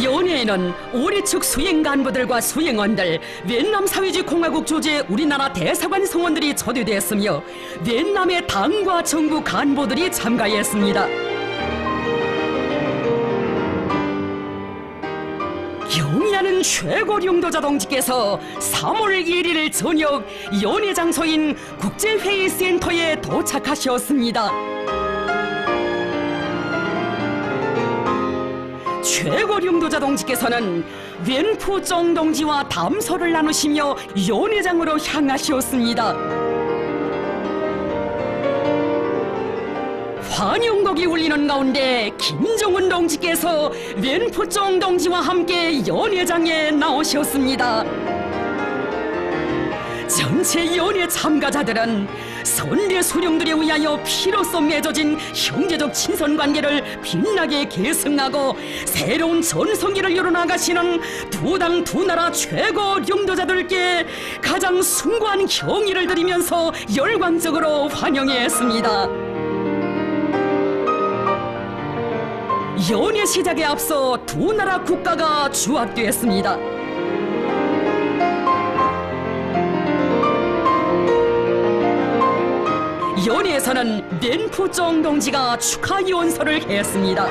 연회에는 우리 측 수행 간부들과 수행원들, 베트남 사회주의 공화국 주재 우리나라 대사관 성원들이 초대되었으며 베트남의 당과 정부 간부들이 참가했습니다. 경의하는 최고領導자 동지께서 3월 1일 저녁 연회 장소인 국제회의센터에 도착하셨습니다. 최고領導자 동지께서는 웬 푸 쫑 동지와 담소를 나누시며 연회장으로 향하셨습니다. 환영곡이 울리는 가운데 김정은 동지께서 웬 푸 쫑 동지와 함께 연회장에 나오셨습니다. 전체 연회 참가자들은 선대 수령들에 의하여 피로써 맺어진 형제적 친선관계를 빛나게 계승하고 새로운 전성기를 이뤄나가시는 두 당 두 나라 최고領導자들께 가장 숭고한 경의를 드리면서 열광적으로 환영했습니다. 연회 시작에 앞서 두 나라 국가가 주합되었습니다. 연회에서는 웬 푸 쫑 동지가 축하 연설을 했습니다.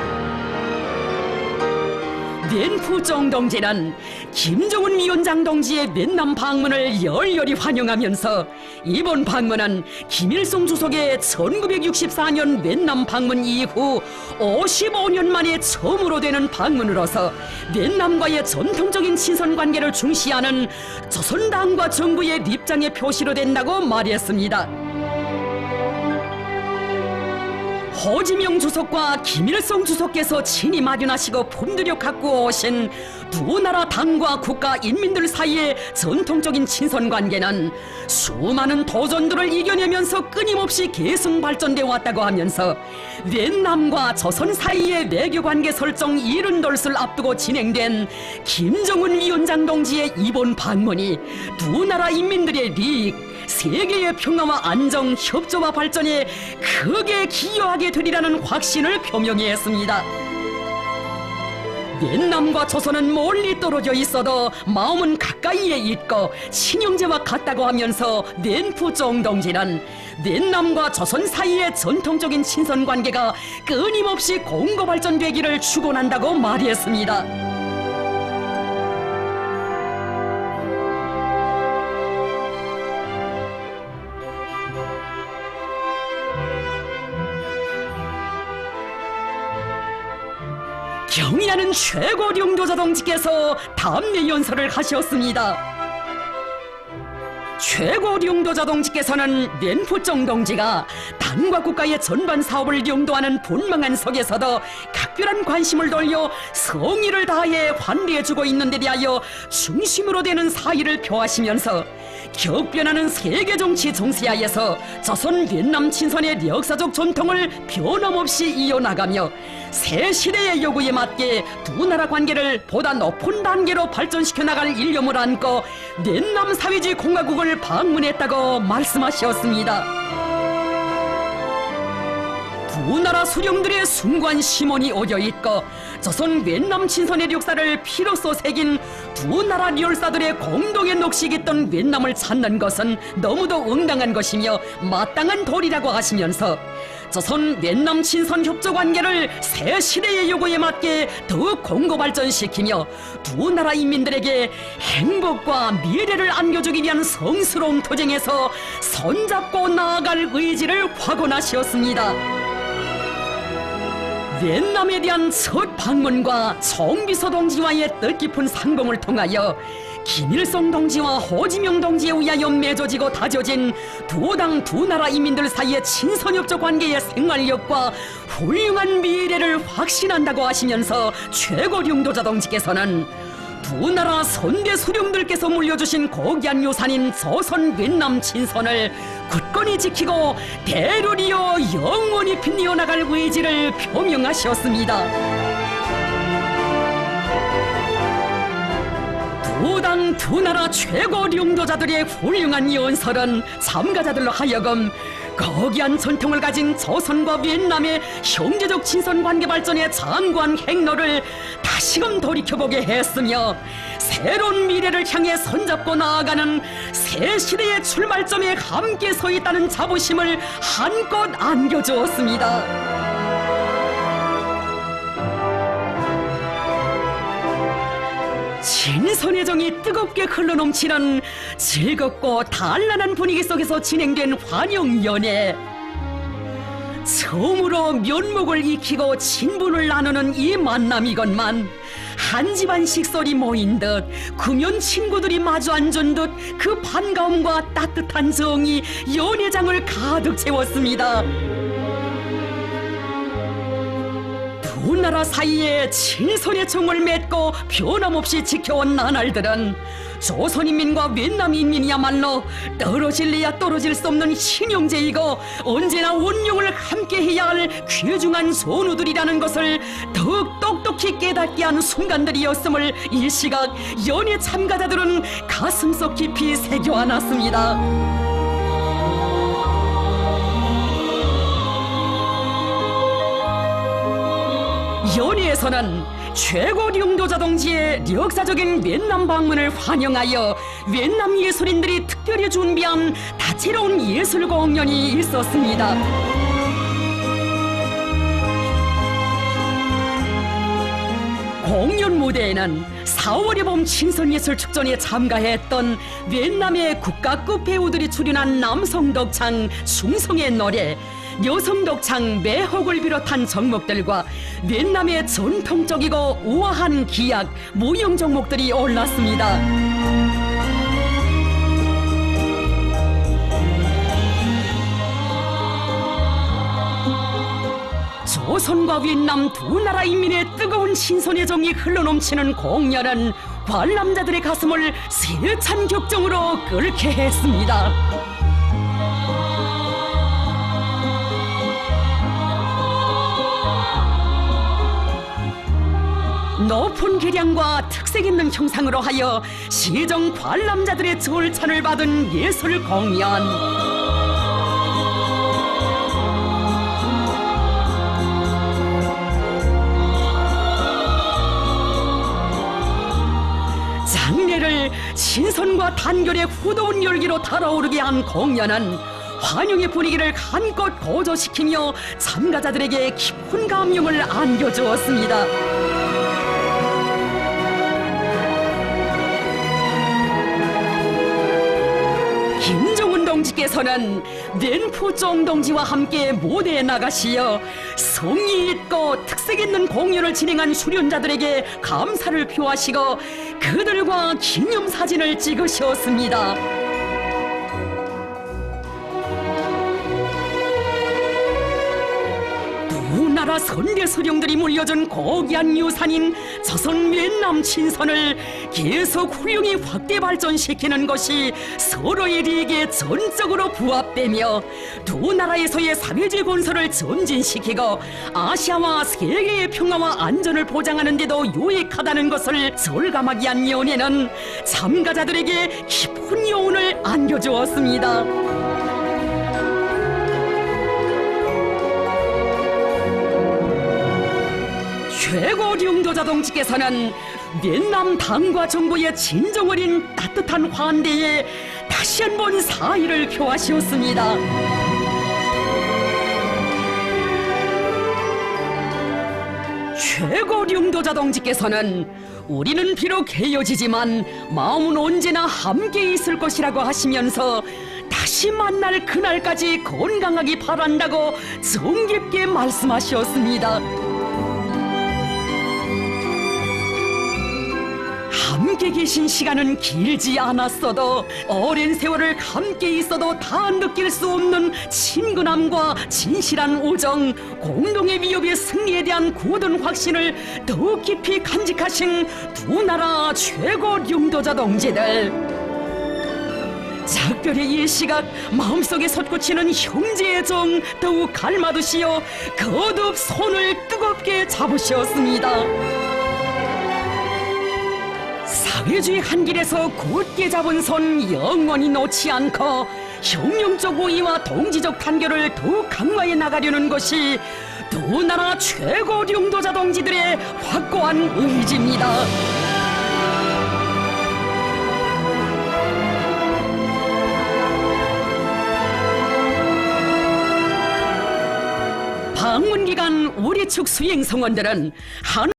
웬 푸 쫑 동지는 김정은 위원장 동지의 베트남 방문을 열렬히 환영하면서 이번 방문은 김일성 주석의 1964년 베트남 방문 이후 55년 만에 처음으로 되는 방문으로서 베트남과의 전통적인 친선관계를 중시하는 조선당과 정부의 입장의 표시로 된다고 말했습니다. 호지명 주석과 김일성 주석께서 친히 마련하시고 품들여 갖고 오신 두 나라 당과 국가 인민들 사이의 전통적인 친선관계는 수많은 도전들을 이겨내면서 끊임없이 계승 발전되어 왔다고 하면서 베트남과 조선 사이의 외교관계 설정 70돌을 앞두고 진행된 김정은 위원장 동지의 이번 방문이 두 나라 인민들의利益, 세계의 평화와 안정, 협조와 발전에 크게 기여하게 되리라는 확신을 표명했습니다. 베트남과 조선은 멀리 떨어져 있어도 마음은 가까이에 있고 친형제와 같다고 하면서 웬 푸 쫑 동지는 베트남과 조선 사이의 전통적인 친선관계가 끊임없이 공고 발전되기를 축원한다고 말했습니다. 경의하는 최고領導자 동지께서 담례 연설을 하셨습니다. 최고領導자 동지께서는 웬 푸 쫑 동지가 당과 국가의 전반 사업을領導하는 본망한 속에서도 각별한 관심을 돌려 성의를 다해 환대해주고 있는 데 대하여 중심으로 되는 사의를 표하시면서 격변하는 세계 정치 정세하에서 조선 베트남 친선의 역사적 전통을 변함없이 이어나가며 새 시대의 요구에 맞게 두 나라 관계를 보다 높은 단계로 발전시켜 나갈 일념을 안고 베트남 사회주의 공화국을 방문했다고 말씀하셨습니다. 두 나라 수령들의 숭고한 심원이 오려있고 조선 베트남 친선의 역사를 피로써 새긴 두 나라 리얼사들의 공동의 녹식했던 베트남을 찾는 것은 너무도 응당한 것이며 마땅한 도리라고 하시면서 조선 việt nam 친선 협조 관계를 새 시대의 요구에 맞게 더욱 공고 발전시키며 두 나라 인민들에게 행복과 미래를 안겨주기 위한 성스러운 투쟁에서 손잡고 나아갈 의지를 확언하셨습니다. việt 남에 대한 첫 방문과 정비서 동지와의 뜻깊은 상봉을 통하여 김일성 동지와 호지명 동지에 의하여 맺어지고 다져진 두 당 두 나라 인민들 사이의 친선협조 관계의 생활력과 훌륭한 미래를 확신한다고 하시면서 최고령도자 동지께서는 두 나라 선대 수령들께서 물려주신 고귀한 유산인 조선 việt남 친선을 굳건히 지키고 대를 이어 영원히 빛내어 나갈 의지를 표명하셨습니다. 두 당 두 나라 최고領도자들의 훌륭한 연설은 참가자들로 하여금 거기한 전통을 가진 조선과 việt 남의 형제적 친선 관계 발전의 장구한 행로를 다시금 돌이켜보게 했으며 새로운 미래를 향해 손잡고 나아가는 새 시대의 출발점에 함께 서 있다는 자부심을 한껏 안겨주었습니다. 친선의 정이 뜨겁게 흘러넘치는 즐겁고 단란한 분위기 속에서 진행된 환영연회. 처음으로 면목을 익히고 친분을 나누는 이 만남이건만 한 집안 식솔이 모인 듯 구면 친구들이 마주 앉은 듯 그 반가움과 따뜻한 정이 연회장을 가득 채웠습니다. 두 나라 사이에 친선의 정을 맺고 변함없이 지켜온 나날들은 조선인민과 việt남 인민이야말로 떨어질래야 떨어질 수 없는 신형제이고 언제나 원룡을 함께해야 할 귀중한 선우들이라는 것을 더욱 똑똑히 깨닫게 한 순간들이었음을 일시각 연회 참가자들은 가슴속 깊이 새겨안았습니다. 연회에서는 최고領도자 동지의 역사적인 việt남 방문을 환영하여 việt남 예술인들이 특별히 준비한 다채로운 예술 공연이 있었습니다. 공연 무대에는 4월의 봄 친선예술축전에 참가했던 việt 남의 국가급 배우들이 출연한 남성 덕창 충성의 노래, 여성 덕창 매혹을 비롯한 종목들과 việt 남의 전통적이고 우아한 기악, 무용 종목들이 올랐습니다. 조선과 việt남 두 나라 인민의 뜨거운 신선의 정이 흘러넘치는 공연은 관람자들의 가슴을 세찬 격정으로 끓게 했습니다. 높은 기량과 특색 있는 형상으로 하여 시정 관람자들의 절찬을 받은 예술 공연. 장례를 신선과 단결의 후더운 열기로 달아오르게 한 공연은 환영의 분위기를 한껏 고조시키며 참가자들에게 깊은 감명을 안겨주었습니다. 김정은 동지께서는 렌푸종 동지와 함께 무대에 나가시어 성의 있고 특색 있는 공연을 진행한 수련자들에게 감사를 표하시고 그들과 기념사진을 찍으셨습니다. 두 나라 선대 수령들이 물려준 고귀한 유산인 조선 việt남 친선을 계속 훌륭히 확대 발전시키는 것이 서로의利益에 전적으로 부합되며 두 나라에서의 사회주의 건설을 전진시키고 아시아와 세계의 평화와 안전을 보장하는 데도 유익하다는 것을 절감하게 한 연회는 참가자들에게 깊은 여운을 안겨주었습니다. 최고領도자 동지께서는 việt남 당과 정부의 진정 어린 따뜻한 환대에 다시 한번 사의를 표하셨습니다. 최고령도자 동지께서는 우리는 비록 헤어지지만 마음은 언제나 함께 있을 것이라고 하시면서 다시 만날 그날까지 건강하기 바란다고 정깊게 말씀하셨습니다. 함께 계신 시간은 길지 않았어도 오랜 세월을 함께 있어도 다 느낄 수 없는 친근함과 진실한 우정, 공동의 위협의 승리에 대한 굳은 확신을 더욱 깊이 간직하신 두 나라 최고 령도자 동지들. 작별의 이 시각 마음속에 솟구치는 형제의 정 더욱 갈마드시어 거듭 손을 뜨겁게 잡으셨습니다. 사회주의 한 길에서 곧게 잡은 손 영원히 놓지 않고 혁명적 우위와 동지적 단결을 더욱 강화해 나가려는 것이 두 나라 최고 령도자 동지들의 확고한 의지입니다. 방문 기간 우리 측 수행 성원들은 한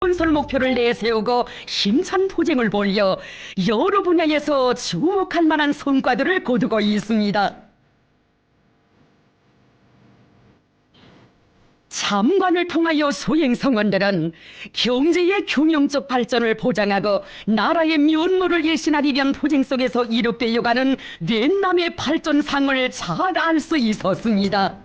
건설 목표를 내세우고 힘찬 투쟁을 벌여 여러 분야에서 주목할 만한 성과들을 거두고 있습니다. 참관을 통하여 소행성원들은 경제의 균형적 발전을 보장하고 나라의 면모를 일신하기 위한 투쟁 속에서 이룩되어가는 넷남의 발전상을 잘 알 수 있었습니다.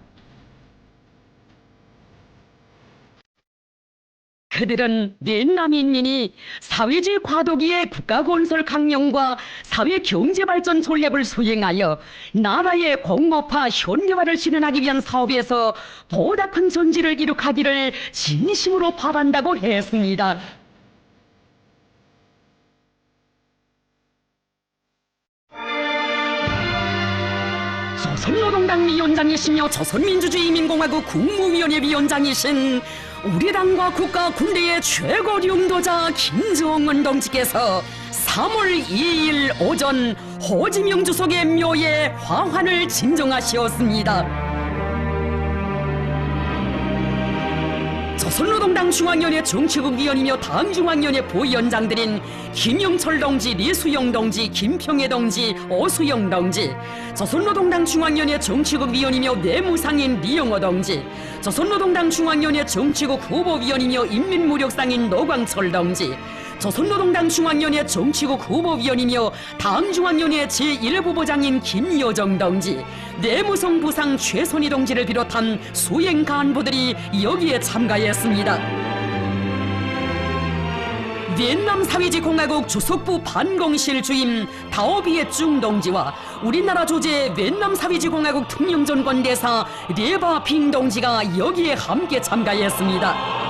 그들은 넷남인민이 사회주의 과도기의 국가건설 강령과 사회경제발전 전략을 수행하여 나라의 공업화 현대화를 실현하기 위한 사업에서 보다 큰 전지를 이룩하기를 진심으로 바란다고 했습니다. 조선노동당 위원장이시며 조선민주주의인민공화국 국무위원회 위원장이신 우리 당과 국가 군대의 최고 령도자 김정은 동지께서 3월 2일 오전 호지명 주석의 묘에 화환을 진정하시었습니다. 조선노동당 중앙위원회 정치국 위원이며 당중앙위원회 부위원장들인 김영철 동지, 리수영 동지, 김평애 동지, 오수영 동지, 조선노동당 중앙위원회 정치국 위원이며 내무상인 리영호 동지, 조선노동당 중앙위원회 정치국 후보위원이며 인민무력상인 노광철 동지, 조선노동당 중앙위원회 정치국 후보위원이며 당중앙위원회 제1부부장인 김여정 동지, 내무성 부상 최선희 동지를 비롯한 수행 간부들이 여기에 참가했습니다. 베트남 사회주의공화국 주석부 반공실 주임 다오비에중 동지와 우리나라 주재 베트남 사회주의공화국 특명전권대사 레바핑 동지가 여기에 함께 참가했습니다.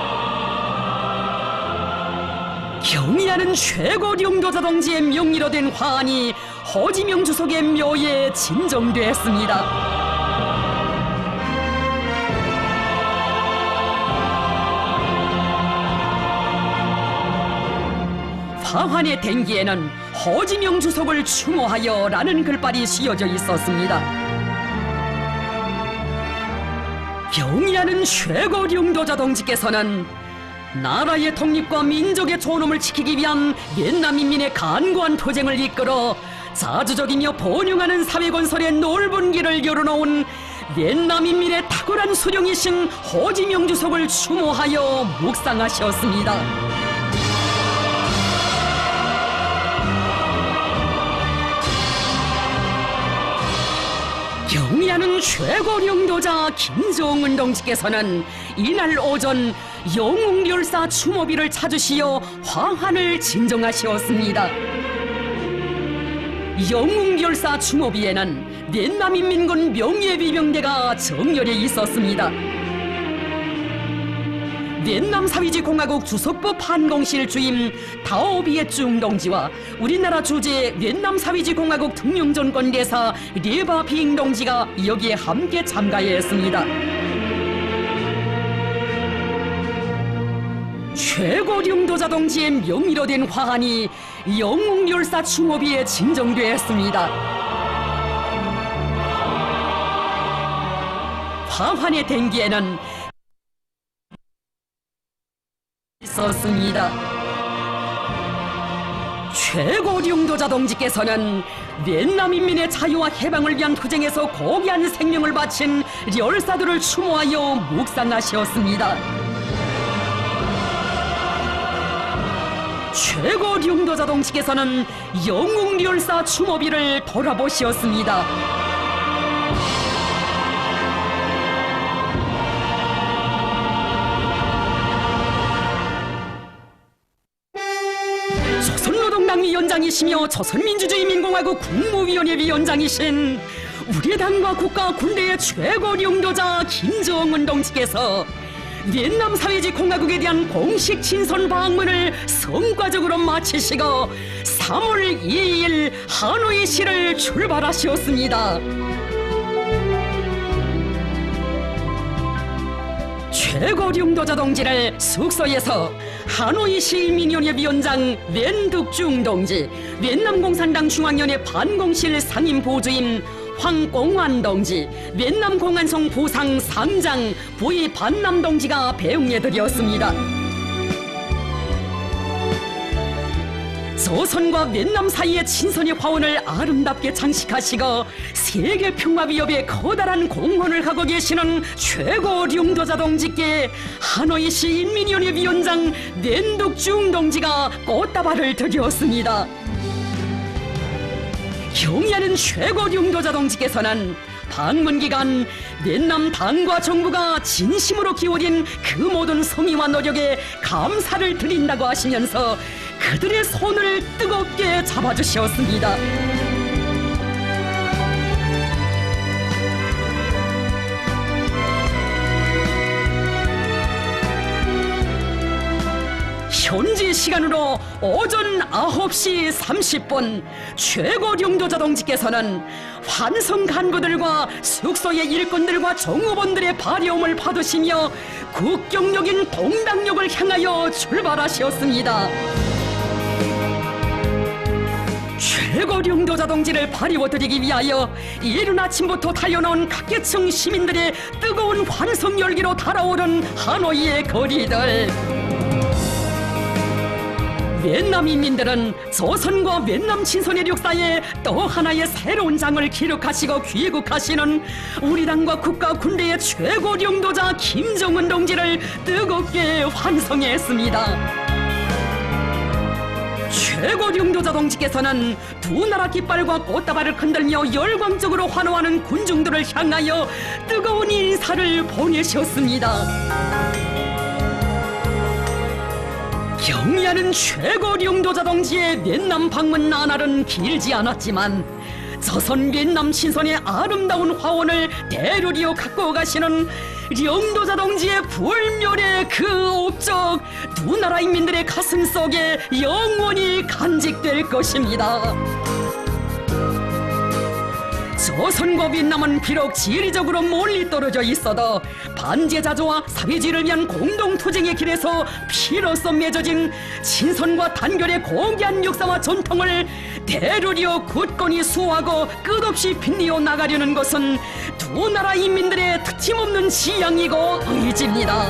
경의하는 최고 령도자 동지의 명의로 된 화환이 호지명 주석의 묘에 진정됐습니다. 화환의 댕기에는 호지명 주석을 추모하여 라는 글발이 씌어져 있었습니다. 경의하는 최고領導者 동지께서는 나라의 독립과 민족의 존엄을 지키기 위한 옛남 인민의 간구한 투쟁을 이끌어 자주적이며 번영하는 사회 건설의 넓은 길을 열어놓은 옛남 인민의 탁월한 수령이신 호지명 주석을 추모하여 묵상하셨습니다. 경의하는 최고領導者 김정은 동지께서는 이날 오전 영웅열사 추모비를 찾으시어 화환을 진정하시었습니다. 영웅열사 추모비에는 옛남인민군 명예비병대가 정렬해 있었습니다. 옛남사회주의공화국 주석부 판공실 주임 다오비에중 동지와 우리나라 주재 옛남사회주의공화국 등용전권대사 레바핑 동지가 여기에 함께 참가했습니다. 최고領導者 동지의 명의로 된 화환이 영웅열사 추모비에 진정되었습니다. 화환의 댕기에는 있었습니다. 최고領導者 동지께서는 옛남인민의 자유와 해방을 위한 투쟁에서 고귀한 생명을 바친 열사들을 추모하여 묵상하셨습니다. 최고領導者 동지께서는 영웅열사 추모비를 돌아보시었습니다. 조선노동당 위원장이시며 조선민주주의민공화국 국무위원회 위원장이신 우리 당과 국가 군대의 최고領導者 김정은 동지께서 옛남 사회주의 공화국에 대한 공식 친선 방문을 성과적으로 마치시고 3월 2일 하노이시를 출발하셨습니다. 최고領導者 동지를 숙소에서 하노이시 민연회 위원장 웬득중 동지, 옛남공산당 중앙위원회 반공실 상임보주임 황공환 동지, 옛남공안성 부상 상장 부의 반남 동지가 배웅해드렸습니다. 조선과 옛남 사이의 친선의 화원을 아름답게 장식하시고 세계평화위협에 커다란 공헌을 하고 계시는 최고領導者 동지께 하노이시 인민위원회 위원장 웬득중 동지가 꽃다발을 드렸습니다. 경의하는 최고領導者 동지께서는 방문 기간 옛남 당과 정부가 진심으로 기울인 그 모든 성의와 노력에 감사를 드린다고 하시면서 그들의 손을 뜨겁게 잡아주셨습니다. 현지 시간으로 오전 9시 30분 최고領導者 동지께서는 환성 간부들과 숙소의 일꾼들과 정우원들의 발려움을 받으시며 국경역인 동당역을 향하여 출발하셨습니다. 최고領導者 동지를 발휘워드리기 위하여 이른 아침부터 달려나온 각계층 시민들의 뜨거운 환성 열기로 달아오른 하노이의 거리들. 옛남 인민들은 조선과 옛남 친선의 역사에 또 하나의 새로운 장을 기록하시고 귀국하시는 우리 당과 국가 군대의 최고領導者 김정은 동지를 뜨겁게 환송했습니다. 최고領導者 동지께서는 두 나라 깃발과 꽃다발을 흔들며 열광적으로 환호하는 군중들을 향하여 뜨거운 인사를 보내셨습니다. 경의하는 최고領導者 동지의 옛남 방문 나날은 길지 않았지만 조선 옛남 친선의 아름다운 화원을 대류리어 갖고 가시는領導者 동지의 불멸의 그 업적 두 나라 인민들의 가슴 속에 영원히 간직될 것입니다. 조선과越남은 비록 지리적으로 멀리 떨어져 있어도 반제자조와 사회주의를 위한 공동투쟁의 길에서 피로써 맺어진 친선과 단결의 고귀한 역사와 전통을 대르려 굳건히 수호하고 끝없이 빛내어 나가려는 것은 두 나라 인민들의 특침없는 지향이고 의지입니다.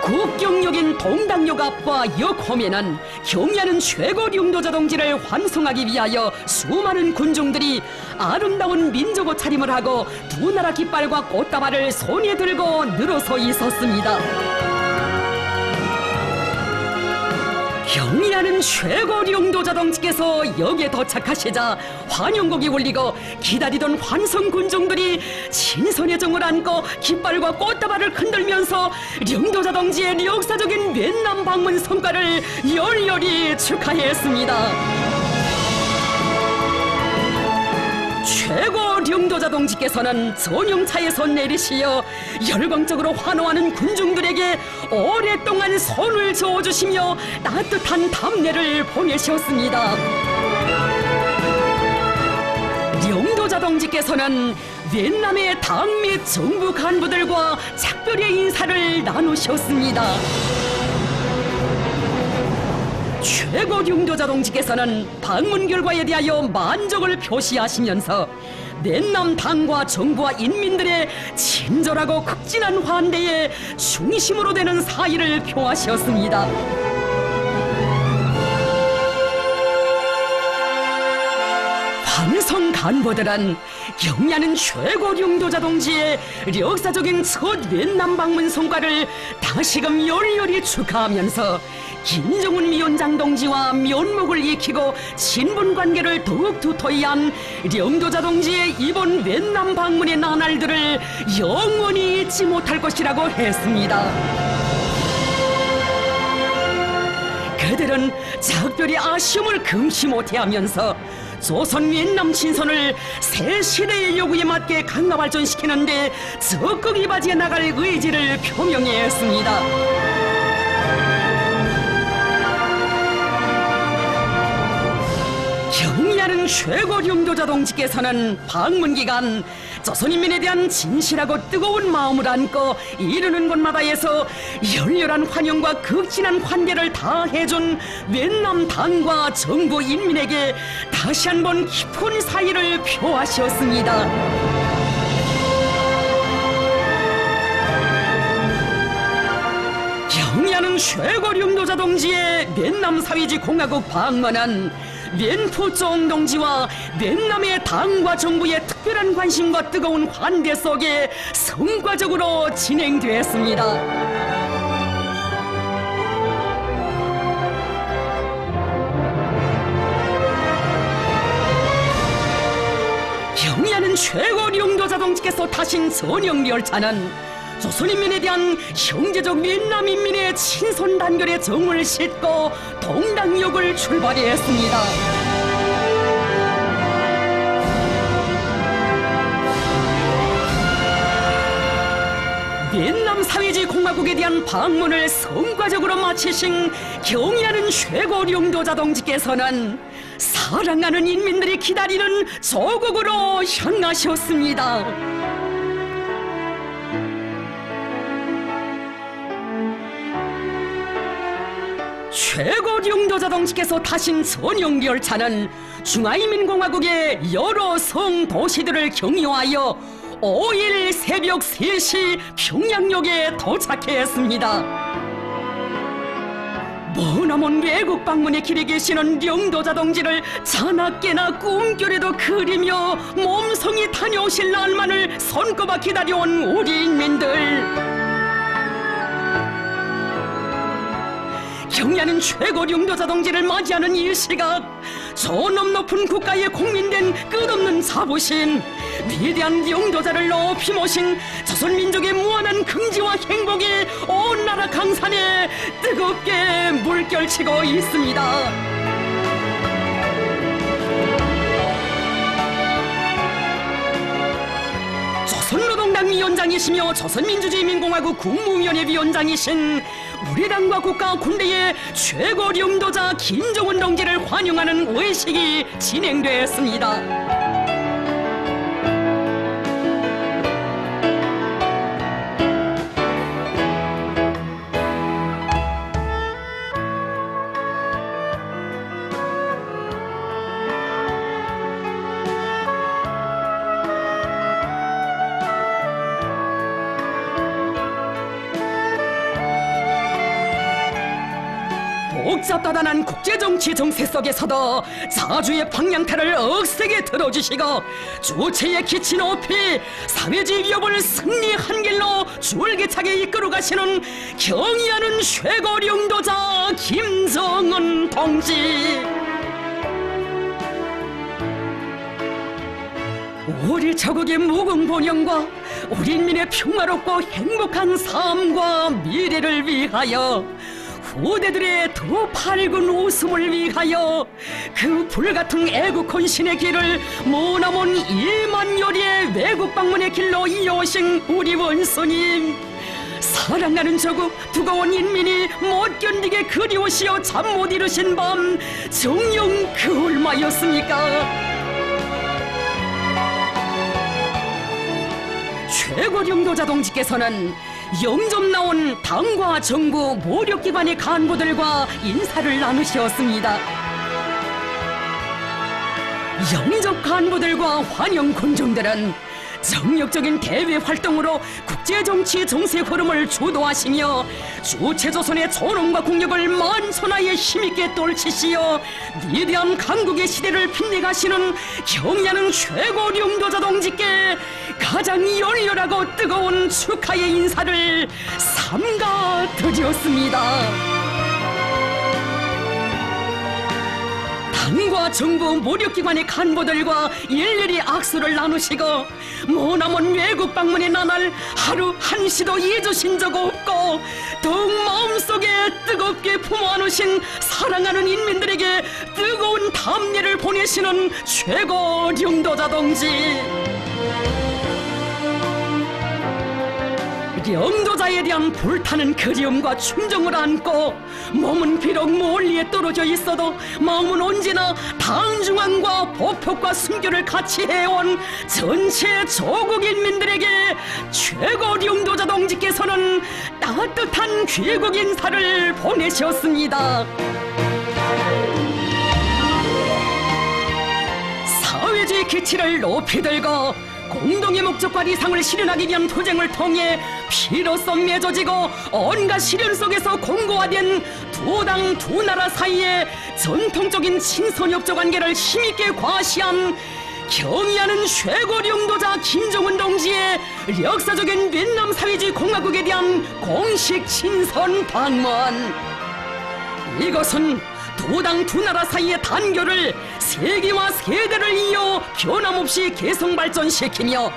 국경역인 동당역 앞과 역 hom에는 경의하는 최고 령도자 동지를 환송하기 위하여 수많은 군중들이 아름다운 민족 차림을 하고 두 나라 깃발과 꽃다발을 손에 들고 늘어서 있었습니다. 경의하는 최고 령도자 동지께서 역에 도착하시자 환영곡이 울리고 기다리던 환성 군중들이 친선의 정을 안고 깃발과 꽃다발을 흔들면서 령도자 동지의 역사적인越남 방문 성과를 열렬히 축하했습니다. 최고 령도자 동지께서는 전용차에서 내리시어 열광적으로 환호하는 군중들에게 오랫동안 손을 저어주시며 따뜻한 답례를 보내셨습니다. 령도자 동지께서는越남의 당 및 정부 간부들과 작별의 인사를 나누셨습니다. 최고 령도자 동지께서는 방문 결과에 대하여 만족을 표시하시면서越남 당과 정부와 인민들의 친절하고 극진한 환대에 중심으로 되는 사의를 표하셨습니다. 환성 간부들은 경의하는 최고 령도자 동지의 역사적인 첫越남 방문 성과를 다시금 열렬히 축하하면서 김정은 위원장 동지와 면목을 익히고 친분관계를 더욱 두터이 한 령도자 동지의 이번越남 방문의 나날들을 영원히 잊지 못할 것이라고 했습니다. 그들은 작별의 아쉬움을 금치 못해하면서 조선越남 친선을 새 시대의 요구에 맞게 강화 발전시키는데 적극 이바지해 나갈 의지를 표명했습니다. 경의하는 최고 령도자 동지께서는 방문 기간 조선인민에 대한 진실하고 뜨거운 마음을 안고 이르는 곳마다에서 열렬한 환영과 극진한 환대를 다해준越남 당과 정부 인민에게 다시 한번 깊은 사의를 표하셨습니다. 경의하는 최고 령도자 동지의越남 사회주의 공화국 방문은 렌푸종 동지와越남의 당과 정부의 특별한 관심과 뜨거운 환대 속에 성과적으로 진행되었습니다. 경의하는 최고 령도자 동지께서 타신 전용열차는 조선인민에 대한 형제적越남 인민의 친손 단결의 정을 싣고 동당역을 출발했습니다.越남 사회주의 공화국에 대한 방문을 성과적으로 마치신 경의하는 최고 령도자 동지께서는 사랑하는 인민들이 기다리는 조국으로 향하셨습니다. 최고 령도자 동지께서 타신 전용열차는 중화인민공화국의 여러 성 도시들을 경유하여 5일 새벽 3시 평양역에 도착했습니다. 머나먼 외국 방문의 길에 계시는 령도자 동지를 자나깨나 꿈결에도 그리며 몸성이 다녀오실 날만을 손꼽아 기다려온 우리 인민들, 경의하는 최고 령도자 동지를 맞이하는 이 시각, 존엄 높은 국가의 공민된 끝없는 자부심, 위대한 령도자를 높이 모신 조선민족의 무한한 긍지와 행복이 온 나라 강산에 뜨겁게 물결치고 있습니다. 조선노동당 위원장이시며 조선민주주의인민공화국 국무위원회 위원장이신 우리 당과 국가 군대의 최고領導者 김정은 동지를 환영하는 의식이 진행되었습니다. 복잡다단한 국제정치 정세 속에서도 자주의 방향타를 억세게 들어주시고 주체의 기치 높이 사회주의 위협을 승리한 길로 줄기차게 이끌어 가시는 경의하는 최고領導者 김정은 동지. 우리 조국의 무궁본영과 우리 인민의 평화롭고 행복한 삶과 미래를 위하여, 후대들의 더 밝은 웃음을 위하여 그 불같은 애국 헌신의 길을 머나먼 1만 여리의 외국 방문의 길로 이어오신 우리 원수님, 사랑하는 조국 두꺼운 인민이 못 견디게 그리우시어 잠 못 이루신 밤 정녕 그 얼마였습니까? 최고領導者동지께서는 영접 나온 당과 정부 모력기관의 간부들과 인사를 나누셨습니다. 영접 간부들과 환영 군중들은 정력적인 대외 활동으로 국제정치 정세 흐름을 주도하시며 주체조선의 존엄과 국력을 만천하에 힘있게 떨치시어 위대한 강국의 시대를 빛내가시는 경의하는 최고領導者동지께 가장 열렬하고 뜨거운 축하의 인사를 삼가 드렸습니다. 당과 정부 모력기관의 간부들과 일일이 악수를 나누시고 머나먼 외국 방문의 나날 하루 한시도 잊으신 적 없고 더욱 마음속에 뜨겁게 품어 안으신 사랑하는 인민들에게 뜨거운 담례를 보내시는 최고領導者동지.領導자에 대한 불타는 그리움과 충정을 안고 몸은 비록 멀리에 떨어져 있어도 마음은 언제나 당중앙과 보폭과 순교를 같이 해온 전체 조국 인민들에게 최고領導者동지께서는 따뜻한 귀국 인사를 보내셨습니다. 사회주의 기치를 높이 들고 공동의 목적과理想을 실현하기 위한 투쟁을 통해 피로써 맺어지고 온갖 시련 속에서 공고화된 두 당 두 나라 사이의 전통적인 친선협조 관계를 힘있게 과시한 경의하는 최고領導者 김정은 동지의 역사적인 베트남 사회주의 공화국에 대한 공식 친선 방문. 이것은 두 당 두 나라 사이의 단교를 세기와 세대를 이어 변함없이 계속 발전시키며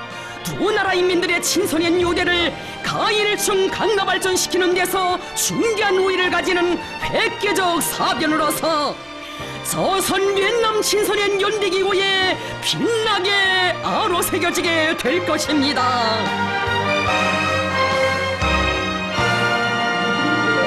두 나라 인민들의 친선의 유대를 가일층 강화 발전시키는 데서 중대한 우위를 가지는 획기적 사변으로서 조선 베트남 친선의 연대기구에 빛나게 아로새겨지게 될 것입니다.